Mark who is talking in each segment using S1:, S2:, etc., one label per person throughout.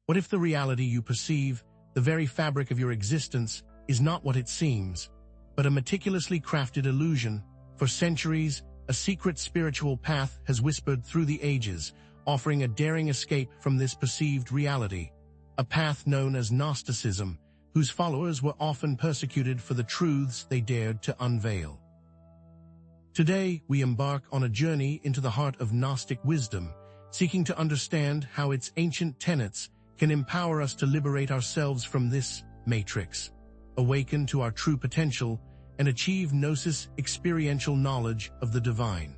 S1: What if the reality you perceive, the very fabric of your existence, is not what it seems, but a meticulously crafted illusion? For centuries, a secret spiritual path has whispered through the ages, offering a daring escape from this perceived reality. A path known as Gnosticism, whose followers were often persecuted for the truths they dared to unveil. Today, we embark on a journey into the heart of Gnostic wisdom, seeking to understand how its ancient tenets can empower us to liberate ourselves from this matrix, awaken to our true potential, and achieve gnosis, experiential knowledge of the divine.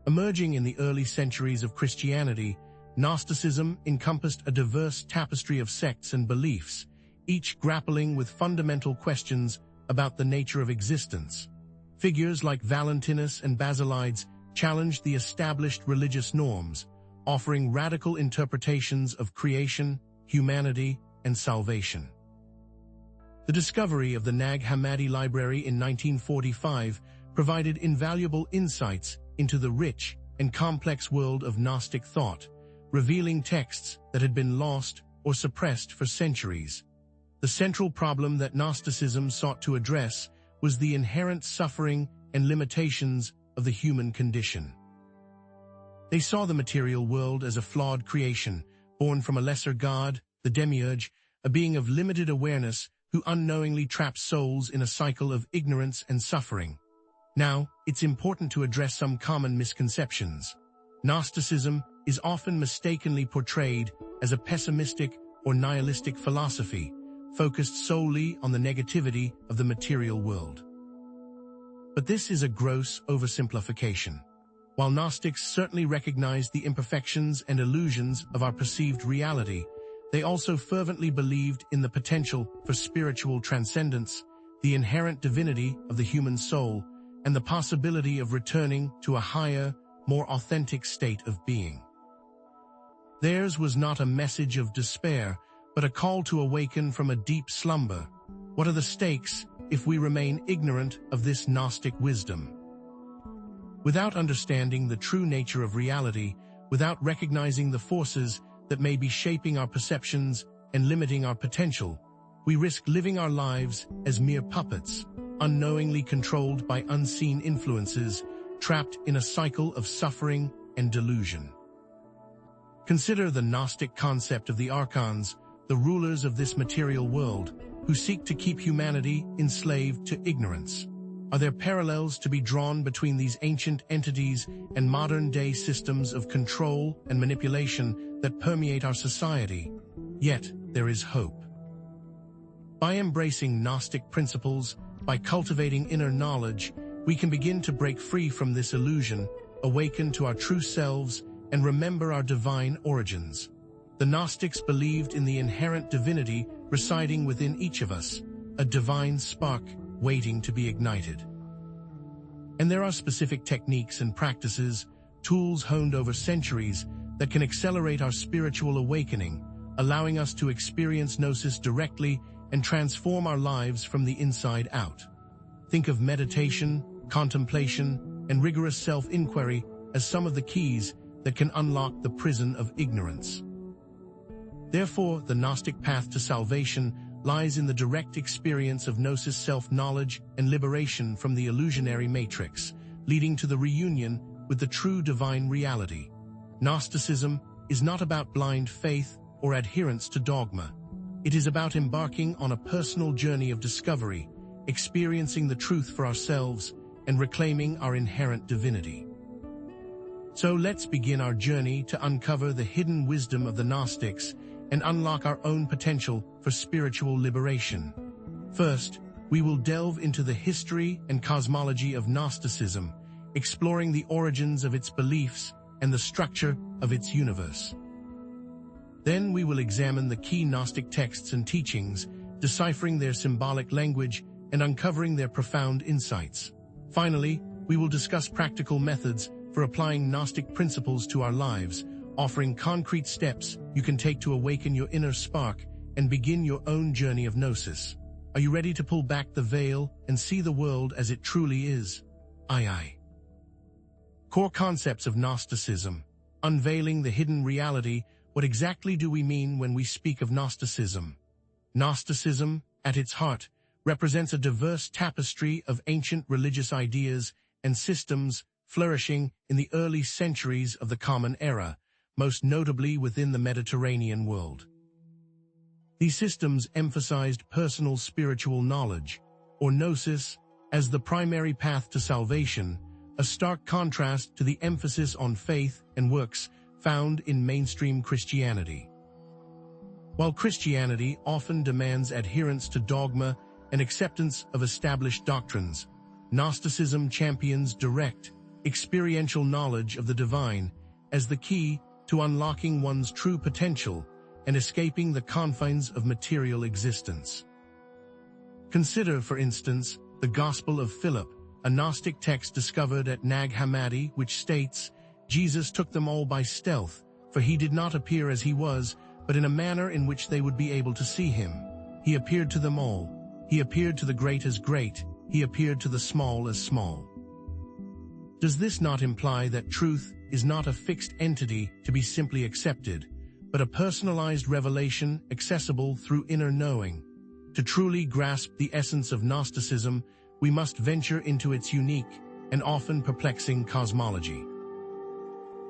S1: Emerging in the early centuries of Christianity, Gnosticism encompassed a diverse tapestry of sects and beliefs, each grappling with fundamental questions about the nature of existence. Figures like Valentinus and Basilides challenged the established religious norms, offering radical interpretations of creation, humanity, and salvation. The discovery of the Nag Hammadi Library in 1945 provided invaluable insights into the rich and complex world of Gnostic thought, revealing texts that had been lost or suppressed for centuries. The central problem that Gnosticism sought to address was the inherent suffering and limitations of the human condition. They saw the material world as a flawed creation, born from a lesser god, the demiurge, a being of limited awareness who unknowingly traps souls in a cycle of ignorance and suffering. Now, it's important to address some common misconceptions. Gnosticism is often mistakenly portrayed as a pessimistic or nihilistic philosophy, focused solely on the negativity of the material world. But this is a gross oversimplification. While Gnostics certainly recognized the imperfections and illusions of our perceived reality, they also fervently believed in the potential for spiritual transcendence, the inherent divinity of the human soul, and the possibility of returning to a higher, more authentic state of being. Theirs was not a message of despair, but a call to awaken from a deep slumber. What are the stakes if we remain ignorant of this Gnostic wisdom? Without understanding the true nature of reality, without recognizing the forces that may be shaping our perceptions and limiting our potential, we risk living our lives as mere puppets, unknowingly controlled by unseen influences, trapped in a cycle of suffering and delusion. Consider the Gnostic concept of the archons, the rulers of this material world, who seek to keep humanity enslaved to ignorance. Are there parallels to be drawn between these ancient entities and modern-day systems of control and manipulation that permeate our society? Yet, there is hope. By embracing Gnostic principles, by cultivating inner knowledge, we can begin to break free from this illusion, awaken to our true selves, and remember our divine origins. The Gnostics believed in the inherent divinity residing within each of us, a divine spark waiting to be ignited. And there are specific techniques and practices, tools honed over centuries, that can accelerate our spiritual awakening, allowing us to experience Gnosis directly and transform our lives from the inside out. Think of meditation, contemplation, and rigorous self-inquiry as some of the keys that can unlock the prison of ignorance. Therefore, the Gnostic path to salvation lies in the direct experience of Gnosis self-knowledge and liberation from the illusionary matrix, leading to the reunion with the true divine reality. Gnosticism is not about blind faith or adherence to dogma. It is about embarking on a personal journey of discovery, experiencing the truth for ourselves, and reclaiming our inherent divinity. So let's begin our journey to uncover the hidden wisdom of the Gnostics and unlock our own potential for spiritual liberation. First, we will delve into the history and cosmology of Gnosticism, exploring the origins of its beliefs and the structure of its universe. Then we will examine the key Gnostic texts and teachings, deciphering their symbolic language and uncovering their profound insights. Finally, we will discuss practical methods for applying Gnostic principles to our lives, offering concrete steps you can take to awaken your inner spark and begin your own journey of Gnosis. Are you ready to pull back the veil and see the world as it truly is? Aye. Core concepts of Gnosticism, unveiling the hidden reality what exactly do we mean when we speak of Gnosticism? Gnosticism, at its heart, represents a diverse tapestry of ancient religious ideas and systems flourishing in the early centuries of the Common Era, most notably within the Mediterranean world. These systems emphasized personal spiritual knowledge, or gnosis, as the primary path to salvation, a stark contrast to the emphasis on faith and works found in mainstream Christianity. While Christianity often demands adherence to dogma and acceptance of established doctrines, Gnosticism champions direct, experiential knowledge of the divine as the key to unlocking one's true potential and escaping the confines of material existence. Consider, for instance, the Gospel of Philip, a Gnostic text discovered at Nag Hammadi, which states, "Jesus took them all by stealth, for he did not appear as he was, but in a manner in which they would be able to see him. He appeared to them all. He appeared to the great as great. He appeared to the small as small." Does this not imply that truth is not a fixed entity to be simply accepted, but a personalized revelation accessible through inner knowing? To truly grasp the essence of Gnosticism, we must venture into its unique and often perplexing cosmology.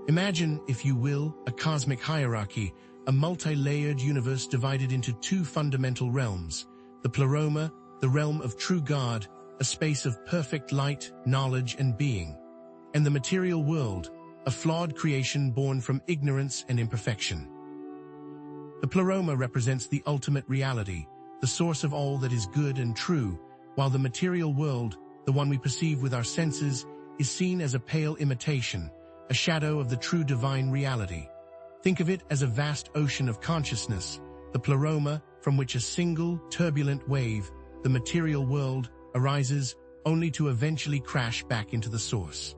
S1: Imagine, if you will, a cosmic hierarchy, a multi-layered universe divided into two fundamental realms: the pleroma, the realm of true God, a space of perfect light, knowledge, and being, and the material world, a flawed creation born from ignorance and imperfection. The pleroma represents the ultimate reality, the source of all that is good and true, while the material world, the one we perceive with our senses, is seen as a pale imitation, a shadow of the true divine reality. Think of it as a vast ocean of consciousness, the pleroma from which a single, turbulent wave, the material world, arises, only to eventually crash back into the source.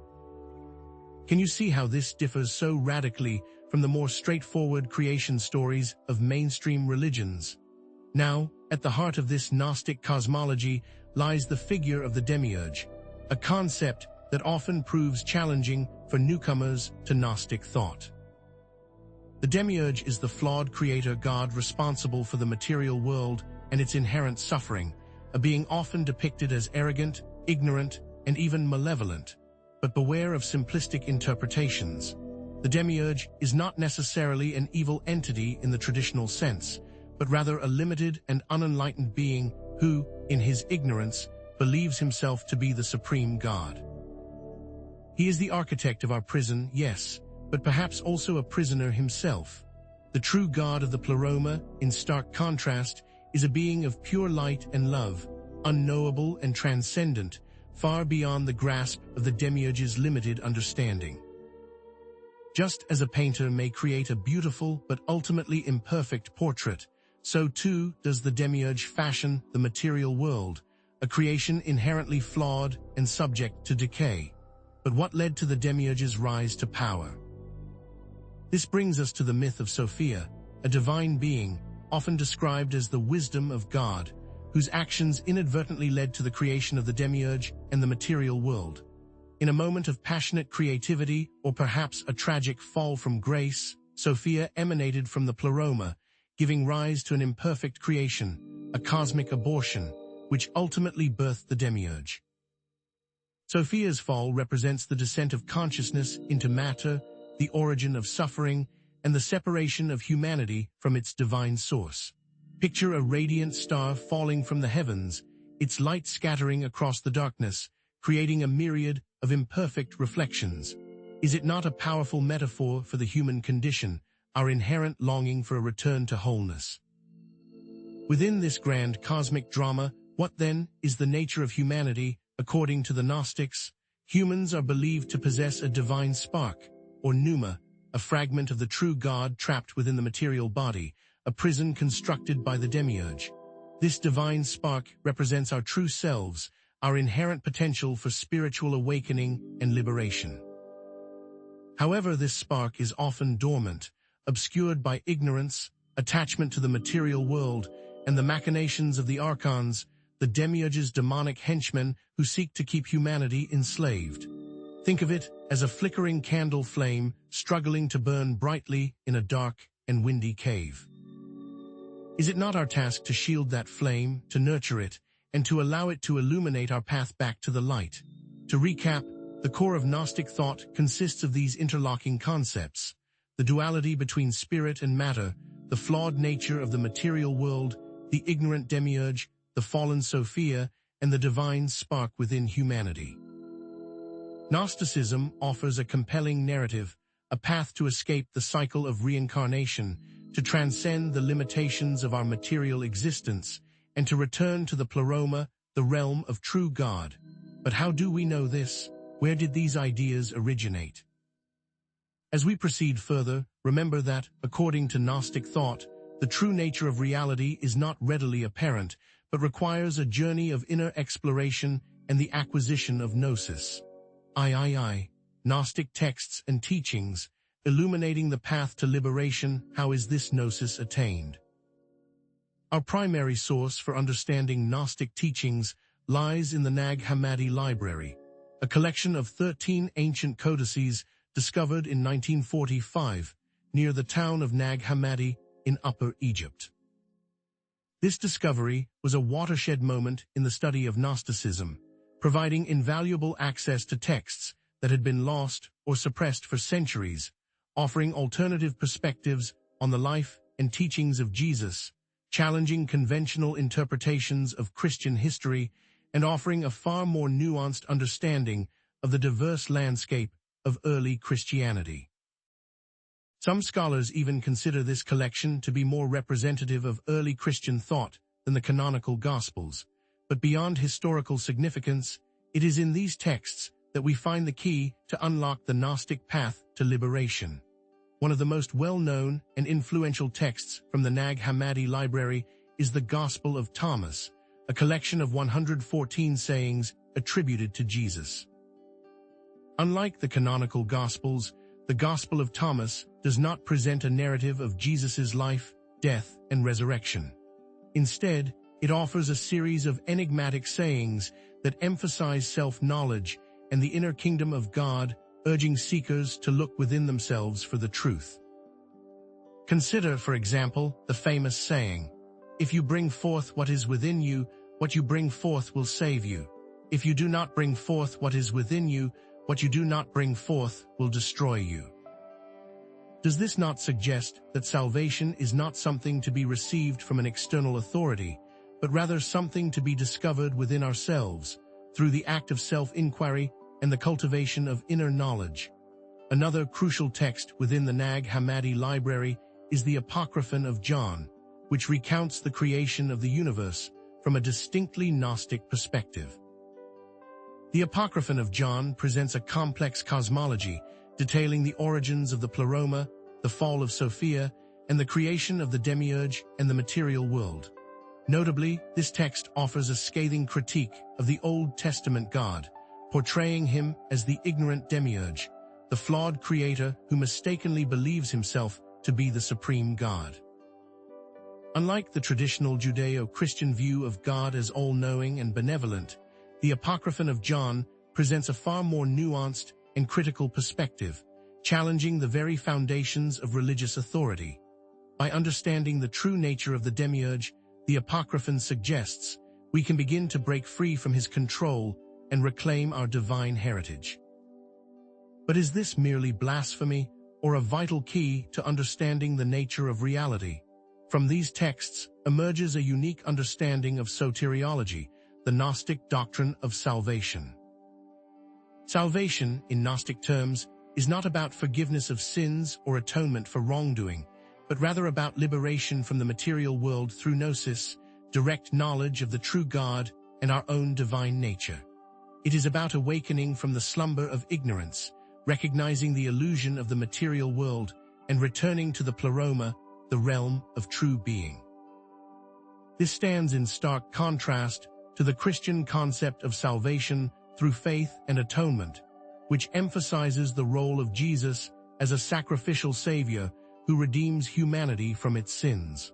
S1: Can you see how this differs so radically from the more straightforward creation stories of mainstream religions? Now, at the heart of this Gnostic cosmology lies the figure of the demiurge, a concept that often proves challenging for newcomers to Gnostic thought. The demiurge is the flawed creator god responsible for the material world and its inherent suffering, a being often depicted as arrogant, ignorant, and even malevolent. But beware of simplistic interpretations. The demiurge is not necessarily an evil entity in the traditional sense, but rather a limited and unenlightened being who, in his ignorance, believes himself to be the supreme god. He is the architect of our prison, yes, but perhaps also a prisoner himself. The true god of the pleroma, in stark contrast, is a being of pure light and love, unknowable and transcendent, far beyond the grasp of the demiurge's limited understanding. Just as a painter may create a beautiful but ultimately imperfect portrait, so too does the demiurge fashion the material world, a creation inherently flawed and subject to decay. But what led to the demiurge's rise to power? This brings us to the myth of Sophia, a divine being, often described as the wisdom of God, whose actions inadvertently led to the creation of the demiurge and the material world. In a moment of passionate creativity, or perhaps a tragic fall from grace, Sophia emanated from the pleroma, giving rise to an imperfect creation, a cosmic abortion, which ultimately birthed the demiurge. Sophia's fall represents the descent of consciousness into matter, the origin of suffering, and the separation of humanity from its divine source. Picture a radiant star falling from the heavens, its light scattering across the darkness, creating a myriad of imperfect reflections. Is it not a powerful metaphor for the human condition, our inherent longing for a return to wholeness? Within this grand cosmic drama, what then is the nature of humanity? According to the Gnostics, humans are believed to possess a divine spark, or pneuma, a fragment of the true God trapped within the material body, a prison constructed by the demiurge. This divine spark represents our true selves, our inherent potential for spiritual awakening and liberation. However, this spark is often dormant, obscured by ignorance, attachment to the material world, and the machinations of the archons, the demiurge's demonic henchmen who seek to keep humanity enslaved. Think of it as a flickering candle flame struggling to burn brightly in a dark and windy cave. Is it not our task to shield that flame, to nurture it, and to allow it to illuminate our path back to the light? To recap, the core of Gnostic thought consists of these interlocking concepts: the duality between spirit and matter, the flawed nature of the material world, the ignorant demiurge, the fallen Sophia, and the divine spark within humanity. Gnosticism offers a compelling narrative, a path to escape the cycle of reincarnation, to transcend the limitations of our material existence, and to return to the pleroma, the realm of true God. But how do we know this? Where did these ideas originate? As we proceed further, remember that, according to Gnostic thought, the true nature of reality is not readily apparent, but requires a journey of inner exploration and the acquisition of gnosis. Gnostic texts and teachings, illuminating the path to liberation. How is this gnosis attained? Our primary source for understanding Gnostic teachings lies in the Nag Hammadi Library, a collection of 13 ancient codices discovered in 1945 near the town of Nag Hammadi in Upper Egypt. This discovery was a watershed moment in the study of Gnosticism, providing invaluable access to texts that had been lost or suppressed for centuries, offering alternative perspectives on the life and teachings of Jesus, challenging conventional interpretations of Christian history, and offering a far more nuanced understanding of the diverse landscape of early Christianity. Some scholars even consider this collection to be more representative of early Christian thought than the canonical Gospels, but beyond historical significance, it is in these texts that we find the key to unlock the Gnostic path to liberation. One of the most well-known and influential texts from the Nag Hammadi Library is the Gospel of Thomas, a collection of 114 sayings attributed to Jesus. Unlike the canonical Gospels, the Gospel of Thomas does not present a narrative of Jesus' life, death, and resurrection. Instead, it offers a series of enigmatic sayings that emphasize self-knowledge and the inner kingdom of God, urging seekers to look within themselves for the truth. Consider, for example, the famous saying, "If you bring forth what is within you, what you bring forth will save you. If you do not bring forth what is within you, what you do not bring forth will destroy you." Does this not suggest that salvation is not something to be received from an external authority, but rather something to be discovered within ourselves, through the act of self-inquiry and the cultivation of inner knowledge? Another crucial text within the Nag Hammadi Library is the Apocryphon of John, which recounts the creation of the universe from a distinctly Gnostic perspective. The Apocryphon of John presents a complex cosmology, detailing the origins of the pleroma, the fall of Sophia, and the creation of the demiurge and the material world. Notably, this text offers a scathing critique of the Old Testament God, portraying him as the ignorant demiurge, the flawed creator who mistakenly believes himself to be the supreme God. Unlike the traditional Judeo-Christian view of God as all-knowing and benevolent, the Apocryphon of John presents a far more nuanced and critical perspective, challenging the very foundations of religious authority. By understanding the true nature of the demiurge, the Apocryphon suggests we can begin to break free from his control and reclaim our divine heritage. But is this merely blasphemy, or a vital key to understanding the nature of reality? From these texts emerges a unique understanding of soteriology, the Gnostic doctrine of salvation. Salvation, in Gnostic terms, is not about forgiveness of sins or atonement for wrongdoing, but rather about liberation from the material world through gnosis, direct knowledge of the true God and our own divine nature. It is about awakening from the slumber of ignorance, recognizing the illusion of the material world, and returning to the pleroma, the realm of true being. This stands in stark contrast to the Christian concept of salvation through faith and atonement, which emphasizes the role of Jesus as a sacrificial savior who redeems humanity from its sins.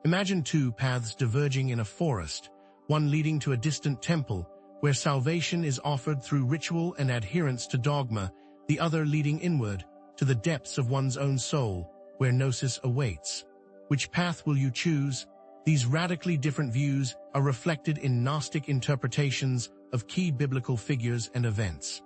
S1: Imagine two paths diverging in a forest, one leading to a distant temple, where salvation is offered through ritual and adherence to dogma, the other leading inward, to the depths of one's own soul, where gnosis awaits. Which path will you choose? These radically different views are reflected in Gnostic interpretations of key biblical figures and events.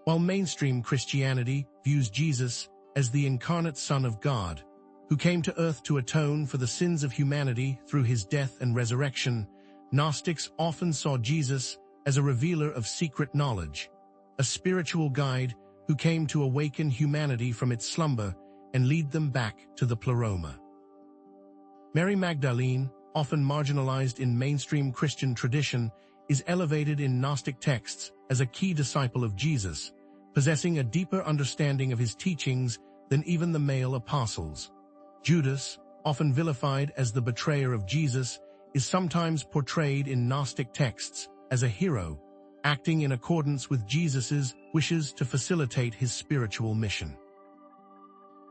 S1: While mainstream Christianity views Jesus as the incarnate Son of God, who came to earth to atone for the sins of humanity through his death and resurrection, Gnostics often saw Jesus as a revealer of secret knowledge, a spiritual guide who came to awaken humanity from its slumber and lead them back to the pleroma. Mary Magdalene, often marginalized in mainstream Christian tradition, is elevated in Gnostic texts as a key disciple of Jesus, possessing a deeper understanding of his teachings than even the male apostles. Judas, often vilified as the betrayer of Jesus, is sometimes portrayed in Gnostic texts as a hero, acting in accordance with Jesus's wishes to facilitate his spiritual mission.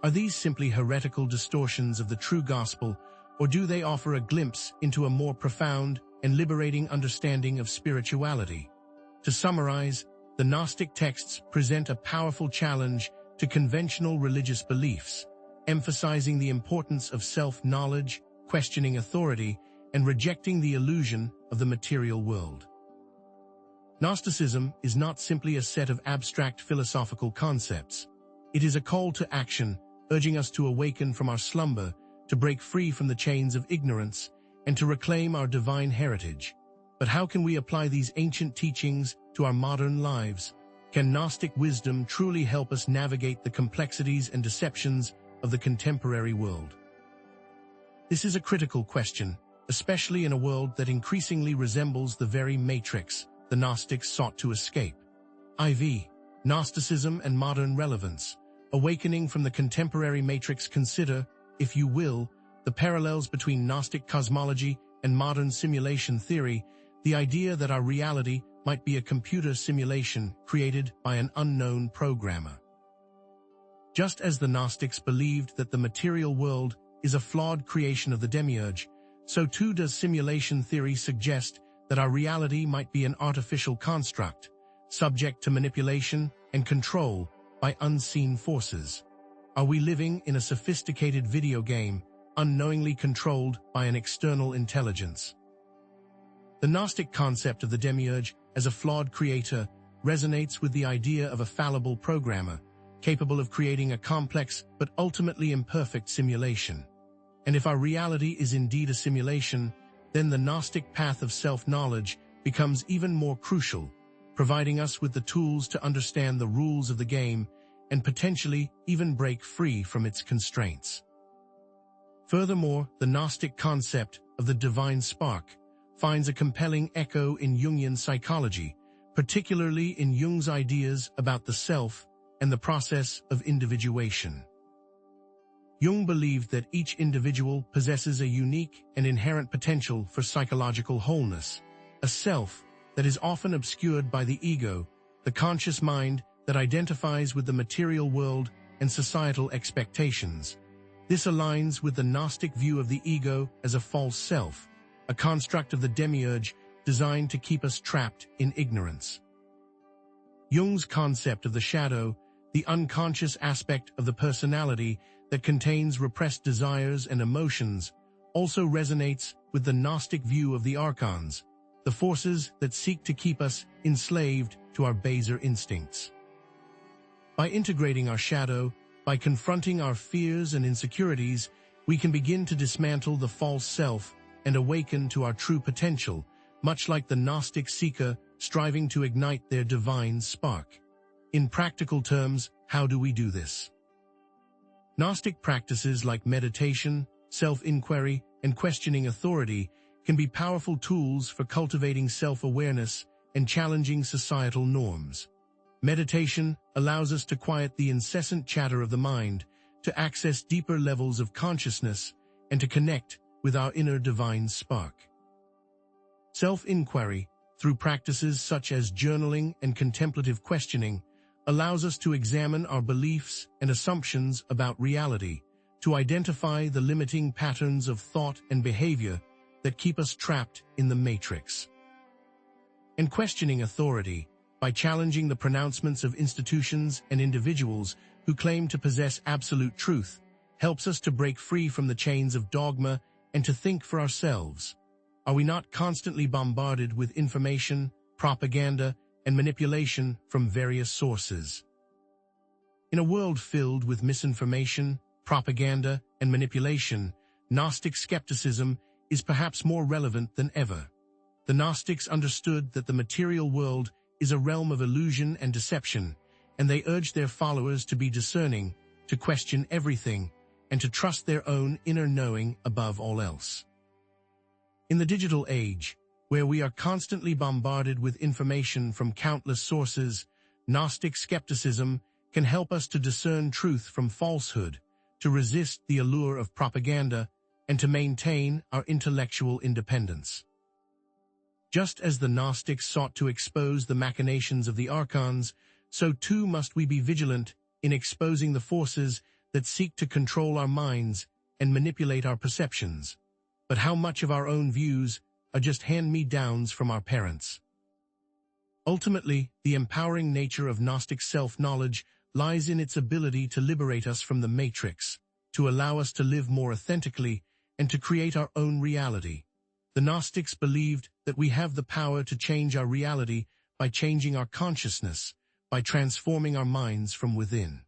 S1: Are these simply heretical distortions of the true gospel, or do they offer a glimpse into a more profound and liberating understanding of spirituality? To summarize, the Gnostic texts present a powerful challenge to conventional religious beliefs, emphasizing the importance of self-knowledge, questioning authority, and rejecting the illusion of the material world. Gnosticism is not simply a set of abstract philosophical concepts. It is a call to action, urging us to awaken from our slumber, to break free from the chains of ignorance, and to reclaim our divine heritage. But how can we apply these ancient teachings to our modern lives? Can Gnostic wisdom truly help us navigate the complexities and deceptions of the contemporary world? This is a critical question, especially in a world that increasingly resembles the very matrix the Gnostics sought to escape. IV. Gnosticism and modern relevance. Awakening from the contemporary matrix. Consider, if you will, the parallels between Gnostic cosmology and modern simulation theory, the idea that our reality might be a computer simulation created by an unknown programmer. Just as the Gnostics believed that the material world is a flawed creation of the demiurge, so too does simulation theory suggest that our reality might be an artificial construct, subject to manipulation and control by unseen forces. Are we living in a sophisticated video game, unknowingly controlled by an external intelligence? The Gnostic concept of the demiurge as a flawed creator resonates with the idea of a fallible programmer, capable of creating a complex but ultimately imperfect simulation. And if our reality is indeed a simulation, then the Gnostic path of self-knowledge becomes even more crucial, providing us with the tools to understand the rules of the game and potentially even break free from its constraints. Furthermore, the Gnostic concept of the divine spark finds a compelling echo in Jungian psychology, particularly in Jung's ideas about the self and the process of individuation. Jung believed that each individual possesses a unique and inherent potential for psychological wholeness, a self that is often obscured by the ego, the conscious mind that identifies with the material world and societal expectations. This aligns with the Gnostic view of the ego as a false self, a construct of the demiurge designed to keep us trapped in ignorance. Jung's concept of the shadow, the unconscious aspect of the personality that contains repressed desires and emotions, also resonates with the Gnostic view of the archons, the forces that seek to keep us enslaved to our baser instincts. By integrating our shadow, by confronting our fears and insecurities, we can begin to dismantle the false self and awaken to our true potential, much like the Gnostic seeker striving to ignite their divine spark. In practical terms, how do we do this? Gnostic practices like meditation, self-inquiry, and questioning authority can be powerful tools for cultivating self-awareness and challenging societal norms. Meditation allows us to quiet the incessant chatter of the mind, to access deeper levels of consciousness, and to connect with our inner divine spark. Self-inquiry, through practices such as journaling and contemplative questioning, allows us to examine our beliefs and assumptions about reality, to identify the limiting patterns of thought and behavior that keep us trapped in the matrix. And questioning authority, by challenging the pronouncements of institutions and individuals who claim to possess absolute truth, helps us to break free from the chains of dogma and to think for ourselves. Are we not constantly bombarded with information, propaganda, and manipulation from various sources? In a world filled with misinformation, propaganda, and manipulation, Gnostic skepticism is perhaps more relevant than ever. The Gnostics understood that the material world is a realm of illusion and deception, and they urged their followers to be discerning, to question everything, and to trust their own inner knowing above all else. In the digital age, where we are constantly bombarded with information from countless sources, Gnostic skepticism can help us to discern truth from falsehood, to resist the allure of propaganda, and to maintain our intellectual independence. Just as the Gnostics sought to expose the machinations of the archons, so too must we be vigilant in exposing the forces that seek to control our minds and manipulate our perceptions. But how much of our own views are just hand-me-downs from our parents? Ultimately, the empowering nature of Gnostic self-knowledge lies in its ability to liberate us from the matrix, to allow us to live more authentically, and to create our own reality. The Gnostics believed that we have the power to change our reality by changing our consciousness, by transforming our minds from within.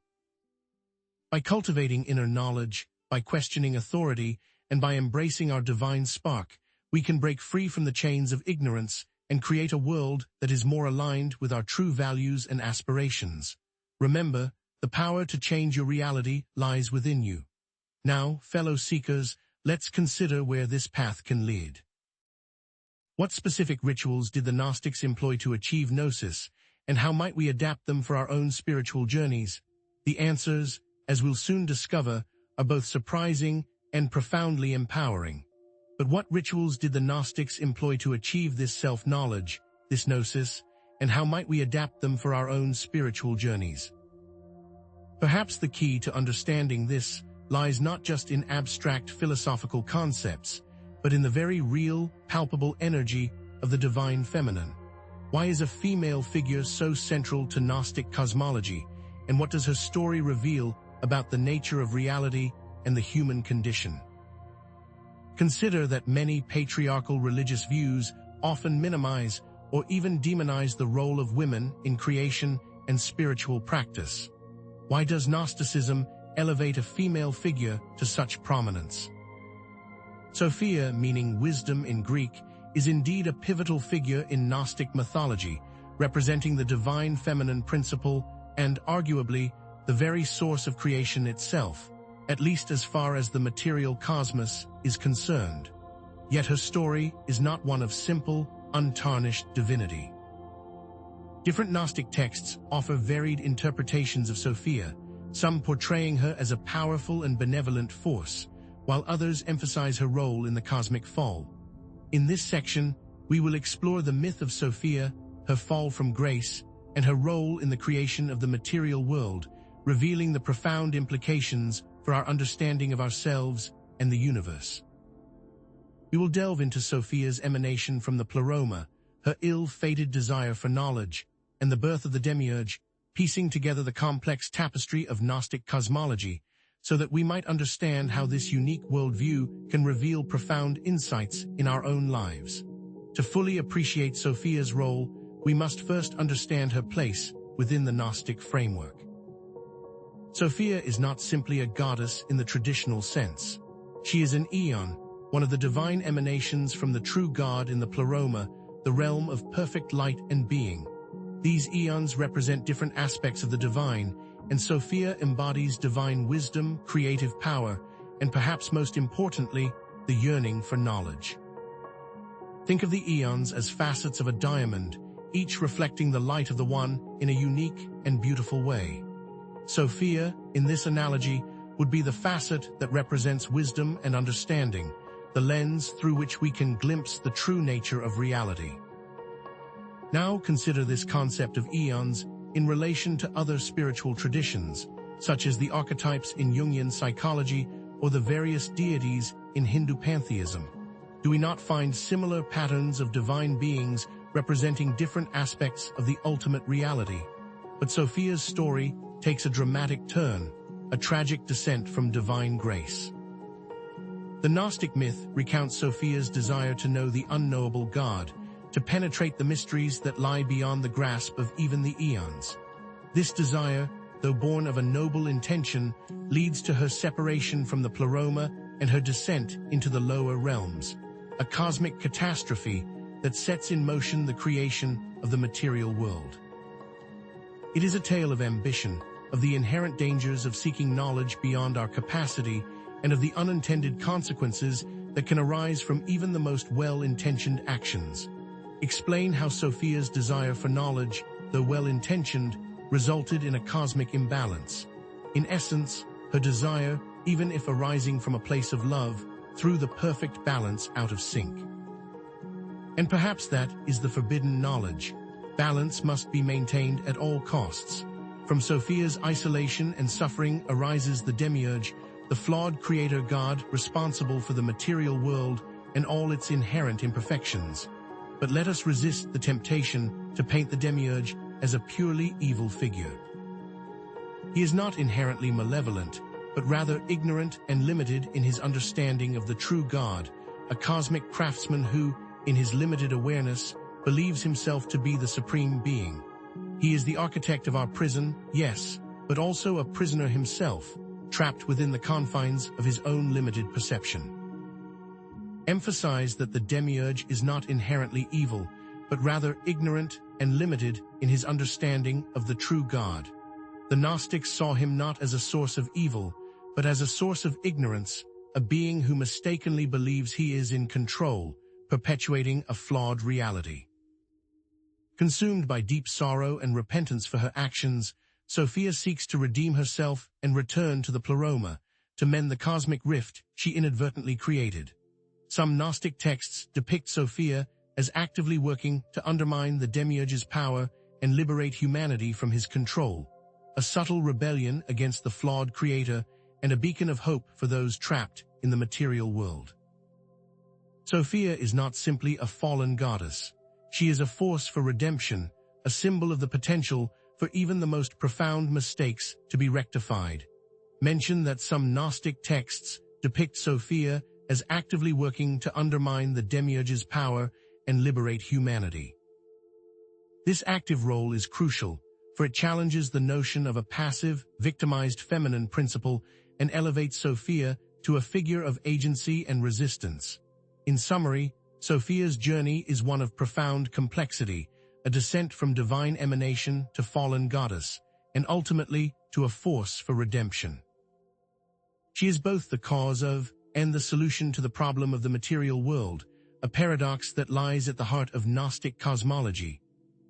S1: By cultivating inner knowledge, by questioning authority, and by embracing our divine spark, we can break free from the chains of ignorance and create a world that is more aligned with our true values and aspirations. Remember, the power to change your reality lies within you. Now, fellow seekers, let's consider where this path can lead. What specific rituals did the Gnostics employ to achieve gnosis, and how might we adapt them for our own spiritual journeys? The answers, as we'll soon discover, are both surprising and profoundly empowering. But what rituals did the Gnostics employ to achieve this self-knowledge, this gnosis, and how might we adapt them for our own spiritual journeys? Perhaps the key to understanding this lies not just in abstract philosophical concepts, but in the very real, palpable energy of the divine feminine. Why is a female figure so central to Gnostic cosmology, and what does her story reveal about the nature of reality and the human condition? Consider that many patriarchal religious views often minimize or even demonize the role of women in creation and spiritual practice. Why does Gnosticism elevate a female figure to such prominence? Sophia, meaning wisdom in Greek, is indeed a pivotal figure in Gnostic mythology, representing the divine feminine principle and, arguably, the very source of creation itself, at least as far as the material cosmos is concerned. Yet her story is not one of simple, untarnished divinity. Different Gnostic texts offer varied interpretations of Sophia, some portraying her as a powerful and benevolent force, while others emphasize her role in the cosmic fall. In this section, we will explore the myth of Sophia, her fall from grace, and her role in the creation of the material world, revealing the profound implications for our understanding of ourselves and the universe. We will delve into Sophia's emanation from the pleroma, her ill-fated desire for knowledge, and the birth of the demiurge, piecing together the complex tapestry of Gnostic cosmology, so that we might understand how this unique worldview can reveal profound insights in our own lives. To fully appreciate Sophia's role, we must first understand her place within the Gnostic framework. Sophia is not simply a goddess in the traditional sense. She is an eon, one of the divine emanations from the true God in the pleroma, the realm of perfect light and being. These eons represent different aspects of the divine, and Sophia embodies divine wisdom, creative power, and perhaps most importantly, the yearning for knowledge. Think of the eons as facets of a diamond, each reflecting the light of the one in a unique and beautiful way. Sophia, in this analogy, would be the facet that represents wisdom and understanding, the lens through which we can glimpse the true nature of reality. Now consider this concept of eons in relation to other spiritual traditions, such as the archetypes in Jungian psychology or the various deities in Hindu pantheism. Do we not find similar patterns of divine beings representing different aspects of the ultimate reality? But Sophia's story takes a dramatic turn. a tragic descent from divine grace. The Gnostic myth recounts Sophia's desire to know the unknowable God, to penetrate the mysteries that lie beyond the grasp of even the eons. This desire, though born of a noble intention, leads to her separation from the pleroma and her descent into the lower realms, a cosmic catastrophe that sets in motion the creation of the material world. It is a tale of ambition, of the inherent dangers of seeking knowledge beyond our capacity, and of the unintended consequences that can arise from even the most well-intentioned actions. Explain how Sophia's desire for knowledge, though well-intentioned, resulted in a cosmic imbalance. In essence, her desire, even if arising from a place of love, threw the perfect balance out of sync. And perhaps that is the forbidden knowledge. Balance must be maintained at all costs. From Sophia's isolation and suffering arises the demiurge, the flawed creator god responsible for the material world and all its inherent imperfections. But let us resist the temptation to paint the demiurge as a purely evil figure. He is not inherently malevolent, but rather ignorant and limited in his understanding of the true God, a cosmic craftsman who, in his limited awareness, believes himself to be the supreme being. He is the architect of our prison, yes, but also a prisoner himself, trapped within the confines of his own limited perception. Emphasize that the demiurge is not inherently evil, but rather ignorant and limited in his understanding of the true God. The Gnostics saw him not as a source of evil, but as a source of ignorance, a being who mistakenly believes he is in control, perpetuating a flawed reality. Consumed by deep sorrow and repentance for her actions, Sophia seeks to redeem herself and return to the pleroma, to mend the cosmic rift she inadvertently created. Some Gnostic texts depict Sophia as actively working to undermine the demiurge's power and liberate humanity from his control, a subtle rebellion against the flawed creator and a beacon of hope for those trapped in the material world. Sophia is not simply a fallen goddess. She is a force for redemption, a symbol of the potential for even the most profound mistakes to be rectified. Mention that some Gnostic texts depict Sophia as actively working to undermine the demiurge's power and liberate humanity. This active role is crucial, for it challenges the notion of a passive, victimized feminine principle and elevates Sophia to a figure of agency and resistance. In summary, Sophia's journey is one of profound complexity, a descent from divine emanation to fallen goddess, and ultimately to a force for redemption. She is both the cause of and the solution to the problem of the material world, a paradox that lies at the heart of Gnostic cosmology.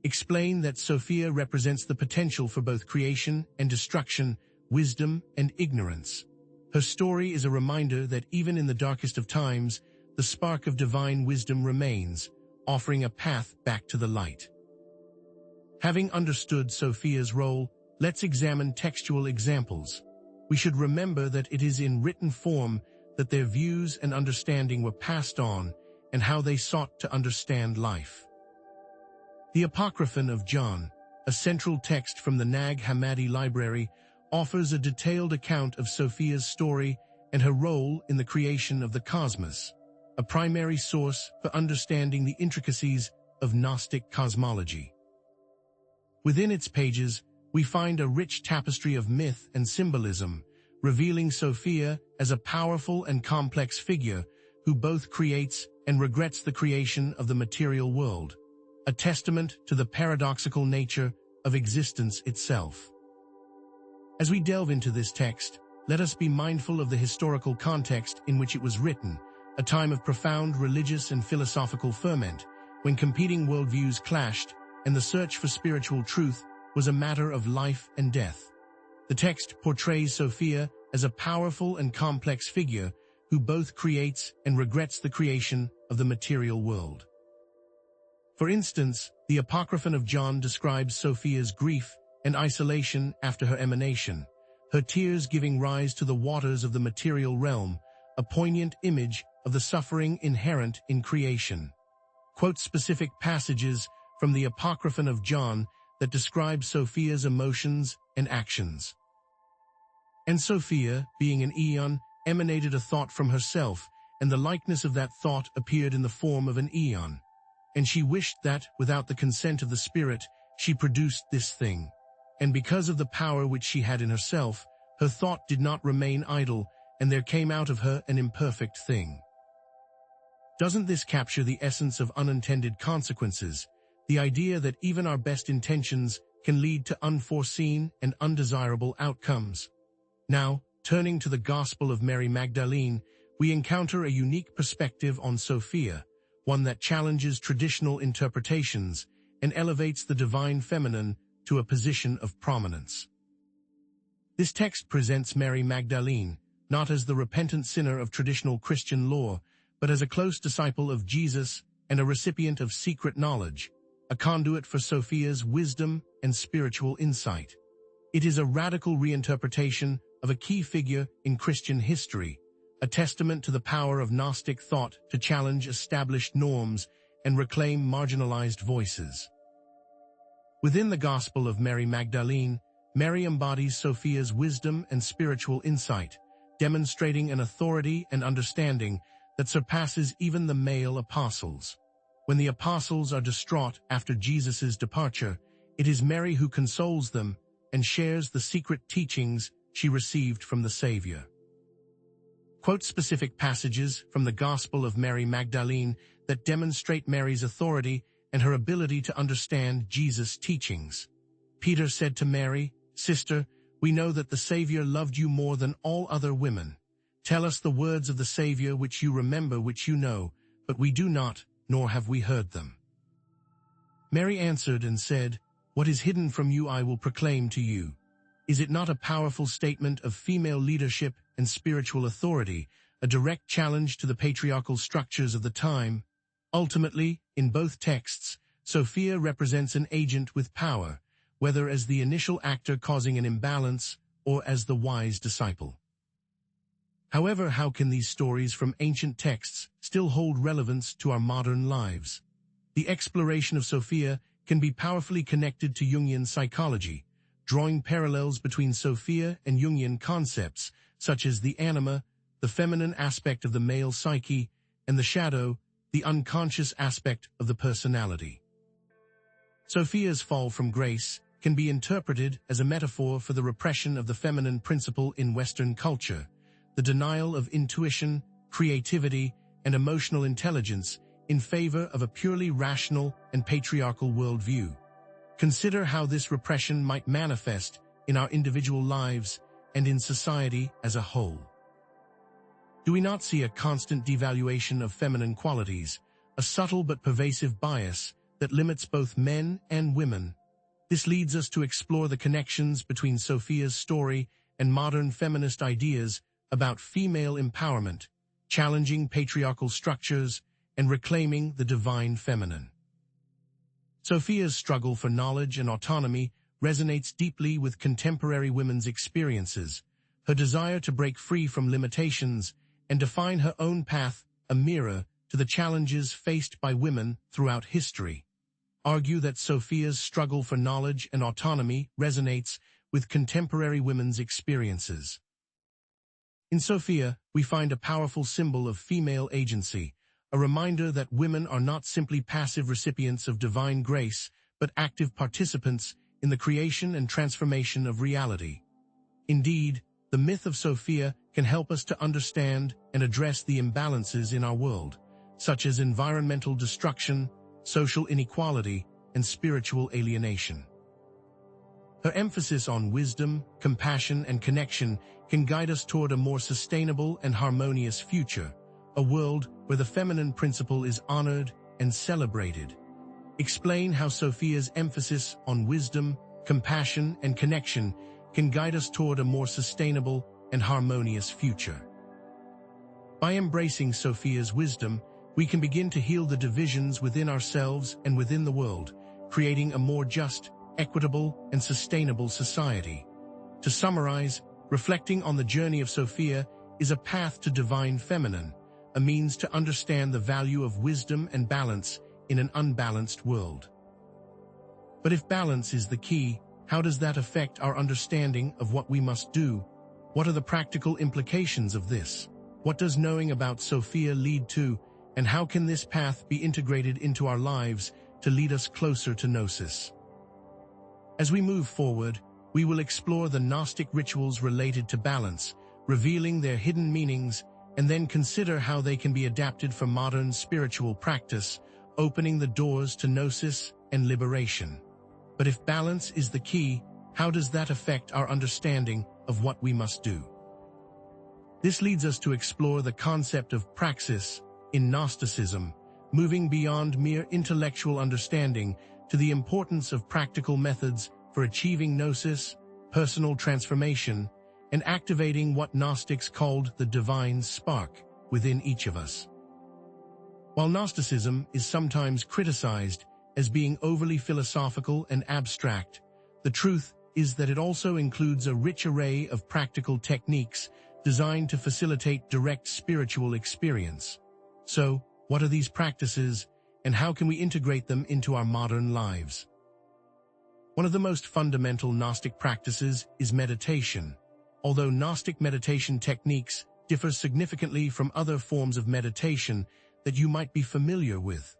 S1: Explain that Sophia represents the potential for both creation and destruction, wisdom and ignorance. Her story is a reminder that even in the darkest of times, the spark of divine wisdom remains, offering a path back to the light. Having understood Sophia's role, let's examine textual examples. We should remember that it is in written form that their views and understanding were passed on, and how they sought to understand life. The Apocryphon of John, a central text from the Nag Hammadi library, offers a detailed account of Sophia's story and her role in the creation of the cosmos, a primary source for understanding the intricacies of Gnostic cosmology. Within its pages, we find a rich tapestry of myth and symbolism, revealing Sophia as a powerful and complex figure who both creates and regrets the creation of the material world, a testament to the paradoxical nature of existence itself. As we delve into this text, let us be mindful of the historical context in which it was written, a time of profound religious and philosophical ferment, when competing worldviews clashed and the search for spiritual truth was a matter of life and death. The text portrays Sophia as a powerful and complex figure who both creates and regrets the creation of the material world. For instance, the Apocryphon of John describes Sophia's grief and isolation after her emanation, her tears giving rise to the waters of the material realm, a poignant image of the suffering inherent in creation. Quote specific passages from the Apocryphon of John that describe Sophia's emotions and actions. And Sophia, being an aeon, emanated a thought from herself, and the likeness of that thought appeared in the form of an aeon. And she wished that, without the consent of the spirit, she produced this thing. And because of the power which she had in herself, her thought did not remain idle, and there came out of her an imperfect thing. Doesn't this capture the essence of unintended consequences, the idea that even our best intentions can lead to unforeseen and undesirable outcomes? Now, turning to the Gospel of Mary Magdalene, we encounter a unique perspective on Sophia, one that challenges traditional interpretations and elevates the divine feminine to a position of prominence. This text presents Mary Magdalene not as the repentant sinner of traditional Christian lore, but as a close disciple of Jesus and a recipient of secret knowledge, a conduit for Sophia's wisdom and spiritual insight. It is a radical reinterpretation of a key figure in Christian history, a testament to the power of Gnostic thought to challenge established norms and reclaim marginalized voices. Within the Gospel of Mary Magdalene, Mary embodies Sophia's wisdom and spiritual insight, demonstrating an authority and understanding that surpasses even the male apostles. When the apostles are distraught after Jesus' departure, it is Mary who consoles them and shares the secret teachings she received from the Savior. Quote specific passages from the Gospel of Mary Magdalene that demonstrate Mary's authority and her ability to understand Jesus' teachings. Peter said to Mary, "Sister, we know that the Savior loved you more than all other women. Tell us the words of the Savior which you remember, which you know, but we do not, nor have we heard them." Mary answered and said, "What is hidden from you I will proclaim to you." Is it not a powerful statement of female leadership and spiritual authority, a direct challenge to the patriarchal structures of the time? Ultimately, in both texts, Sophia represents an agent with power, whether as the initial actor causing an imbalance or as the wise disciple. However, how can these stories from ancient texts still hold relevance to our modern lives? The exploration of Sophia can be powerfully connected to Jungian psychology, drawing parallels between Sophia and Jungian concepts, such as the anima, the feminine aspect of the male psyche, and the shadow, the unconscious aspect of the personality. Sophia's fall from grace can be interpreted as a metaphor for the repression of the feminine principle in Western culture, the denial of intuition, creativity, and emotional intelligence in favor of a purely rational and patriarchal worldview. Consider how this repression might manifest in our individual lives and in society as a whole. Do we not see a constant devaluation of feminine qualities, a subtle but pervasive bias that limits both men and women? This leads us to explore the connections between Sophia's story and modern feminist ideas about female empowerment, challenging patriarchal structures, and reclaiming the divine feminine. Sophia's struggle for knowledge and autonomy resonates deeply with contemporary women's experiences, her desire to break free from limitations and define her own path, a mirror to the challenges faced by women throughout history. Argue that Sophia's struggle for knowledge and autonomy resonates with contemporary women's experiences. In Sophia, we find a powerful symbol of female agency, a reminder that women are not simply passive recipients of divine grace, but active participants in the creation and transformation of reality. Indeed, the myth of Sophia can help us to understand and address the imbalances in our world, such as environmental destruction, social inequality, and spiritual alienation. Her emphasis on wisdom, compassion, and connection can guide us toward a more sustainable and harmonious future, a world where the feminine principle is honored and celebrated. Explain how Sophia's emphasis on wisdom, compassion, and connection can guide us toward a more sustainable and harmonious future. By embracing Sophia's wisdom, we can begin to heal the divisions within ourselves and within the world, creating a more just, equitable, and sustainable society. To summarize, reflecting on the journey of Sophia is a path to divine feminine, a means to understand the value of wisdom and balance in an unbalanced world. But if balance is the key, how does that affect our understanding of what we must do? What are the practical implications of this? What does knowing about Sophia lead to, and how can this path be integrated into our lives to lead us closer to Gnosis? As we move forward, we will explore the Gnostic rituals related to balance, revealing their hidden meanings, and then consider how they can be adapted for modern spiritual practice, opening the doors to Gnosis and liberation. But if balance is the key, how does that affect our understanding of what we must do? This leads us to explore the concept of praxis in Gnosticism, moving beyond mere intellectual understanding to the importance of practical methods for achieving Gnosis, personal transformation, and activating what Gnostics called the divine spark within each of us. While Gnosticism is sometimes criticized as being overly philosophical and abstract, the truth is that it also includes a rich array of practical techniques designed to facilitate direct spiritual experience. So, what are these practices, and how can we integrate them into our modern lives? One of the most fundamental Gnostic practices is meditation. Although Gnostic meditation techniques differ significantly from other forms of meditation that you might be familiar with.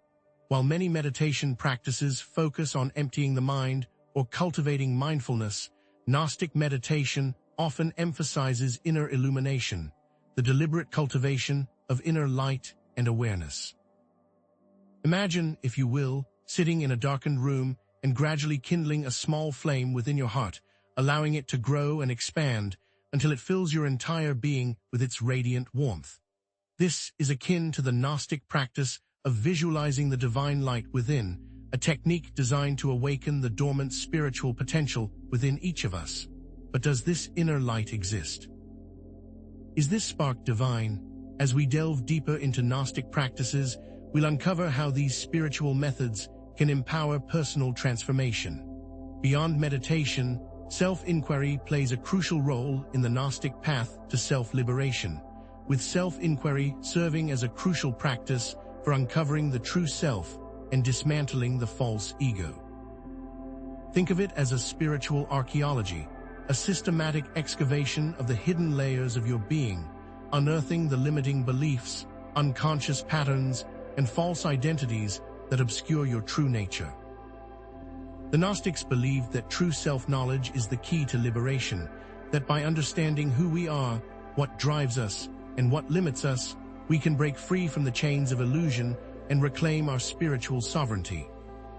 S1: While many meditation practices focus on emptying the mind or cultivating mindfulness, Gnostic meditation often emphasizes inner illumination, the deliberate cultivation of inner light and awareness. Imagine, if you will, sitting in a darkened room and gradually kindling a small flame within your heart, allowing it to grow and expand until it fills your entire being with its radiant warmth. This is akin to the Gnostic practice of visualizing the divine light within, a technique designed to awaken the dormant spiritual potential within each of us. But does this inner light exist? Is this spark divine? As we delve deeper into Gnostic practices, we'll uncover how these spiritual methods can empower personal transformation. Beyond meditation, self-inquiry plays a crucial role in the Gnostic path to self-liberation, with self-inquiry serving as a crucial practice for uncovering the true self and dismantling the false ego. Think of it as a spiritual archaeology, a systematic excavation of the hidden layers of your being, unearthing the limiting beliefs, unconscious patterns, and false identities that obscure your true nature. The Gnostics believed that true self-knowledge is the key to liberation, that by understanding who we are, what drives us, and what limits us, we can break free from the chains of illusion and reclaim our spiritual sovereignty.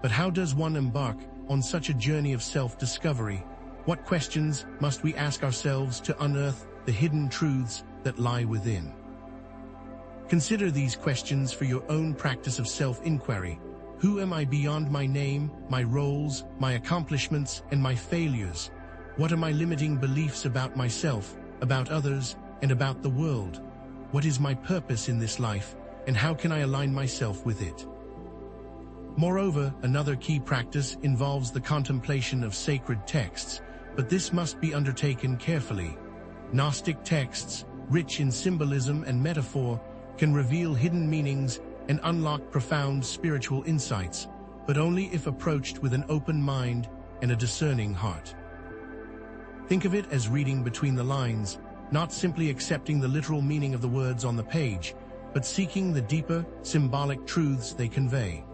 S1: But how does one embark on such a journey of self-discovery? What questions must we ask ourselves to unearth the hidden truths that lie within? Consider these questions for your own practice of self-inquiry. Who am I beyond my name, my roles, my accomplishments, and my failures? What are my limiting beliefs about myself, about others, and about the world? What is my purpose in this life, and how can I align myself with it? Moreover, another key practice involves the contemplation of sacred texts, but this must be undertaken carefully. Gnostic texts, rich in symbolism and metaphor, can reveal hidden meanings and unlock profound spiritual insights, but only if approached with an open mind and a discerning heart. Think of it as reading between the lines, not simply accepting the literal meaning of the words on the page, but seeking the deeper, symbolic truths they convey.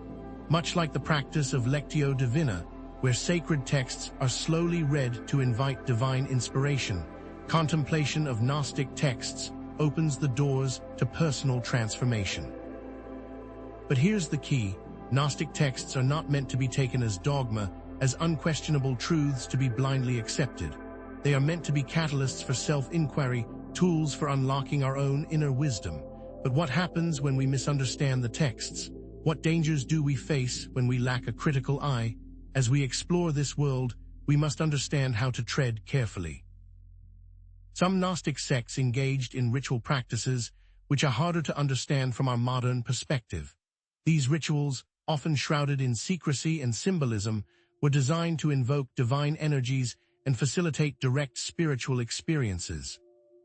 S1: Much like the practice of Lectio Divina, where sacred texts are slowly read to invite divine inspiration, contemplation of Gnostic texts opens the doors to personal transformation. But here's the key: Gnostic texts are not meant to be taken as dogma, as unquestionable truths to be blindly accepted. They are meant to be catalysts for self-inquiry, tools for unlocking our own inner wisdom. But what happens when we misunderstand the texts? What dangers do we face when we lack a critical eye? As we explore this world, we must understand how to tread carefully. Some Gnostic sects engaged in ritual practices which are harder to understand from our modern perspective. These rituals, often shrouded in secrecy and symbolism, were designed to invoke divine energies and facilitate direct spiritual experiences.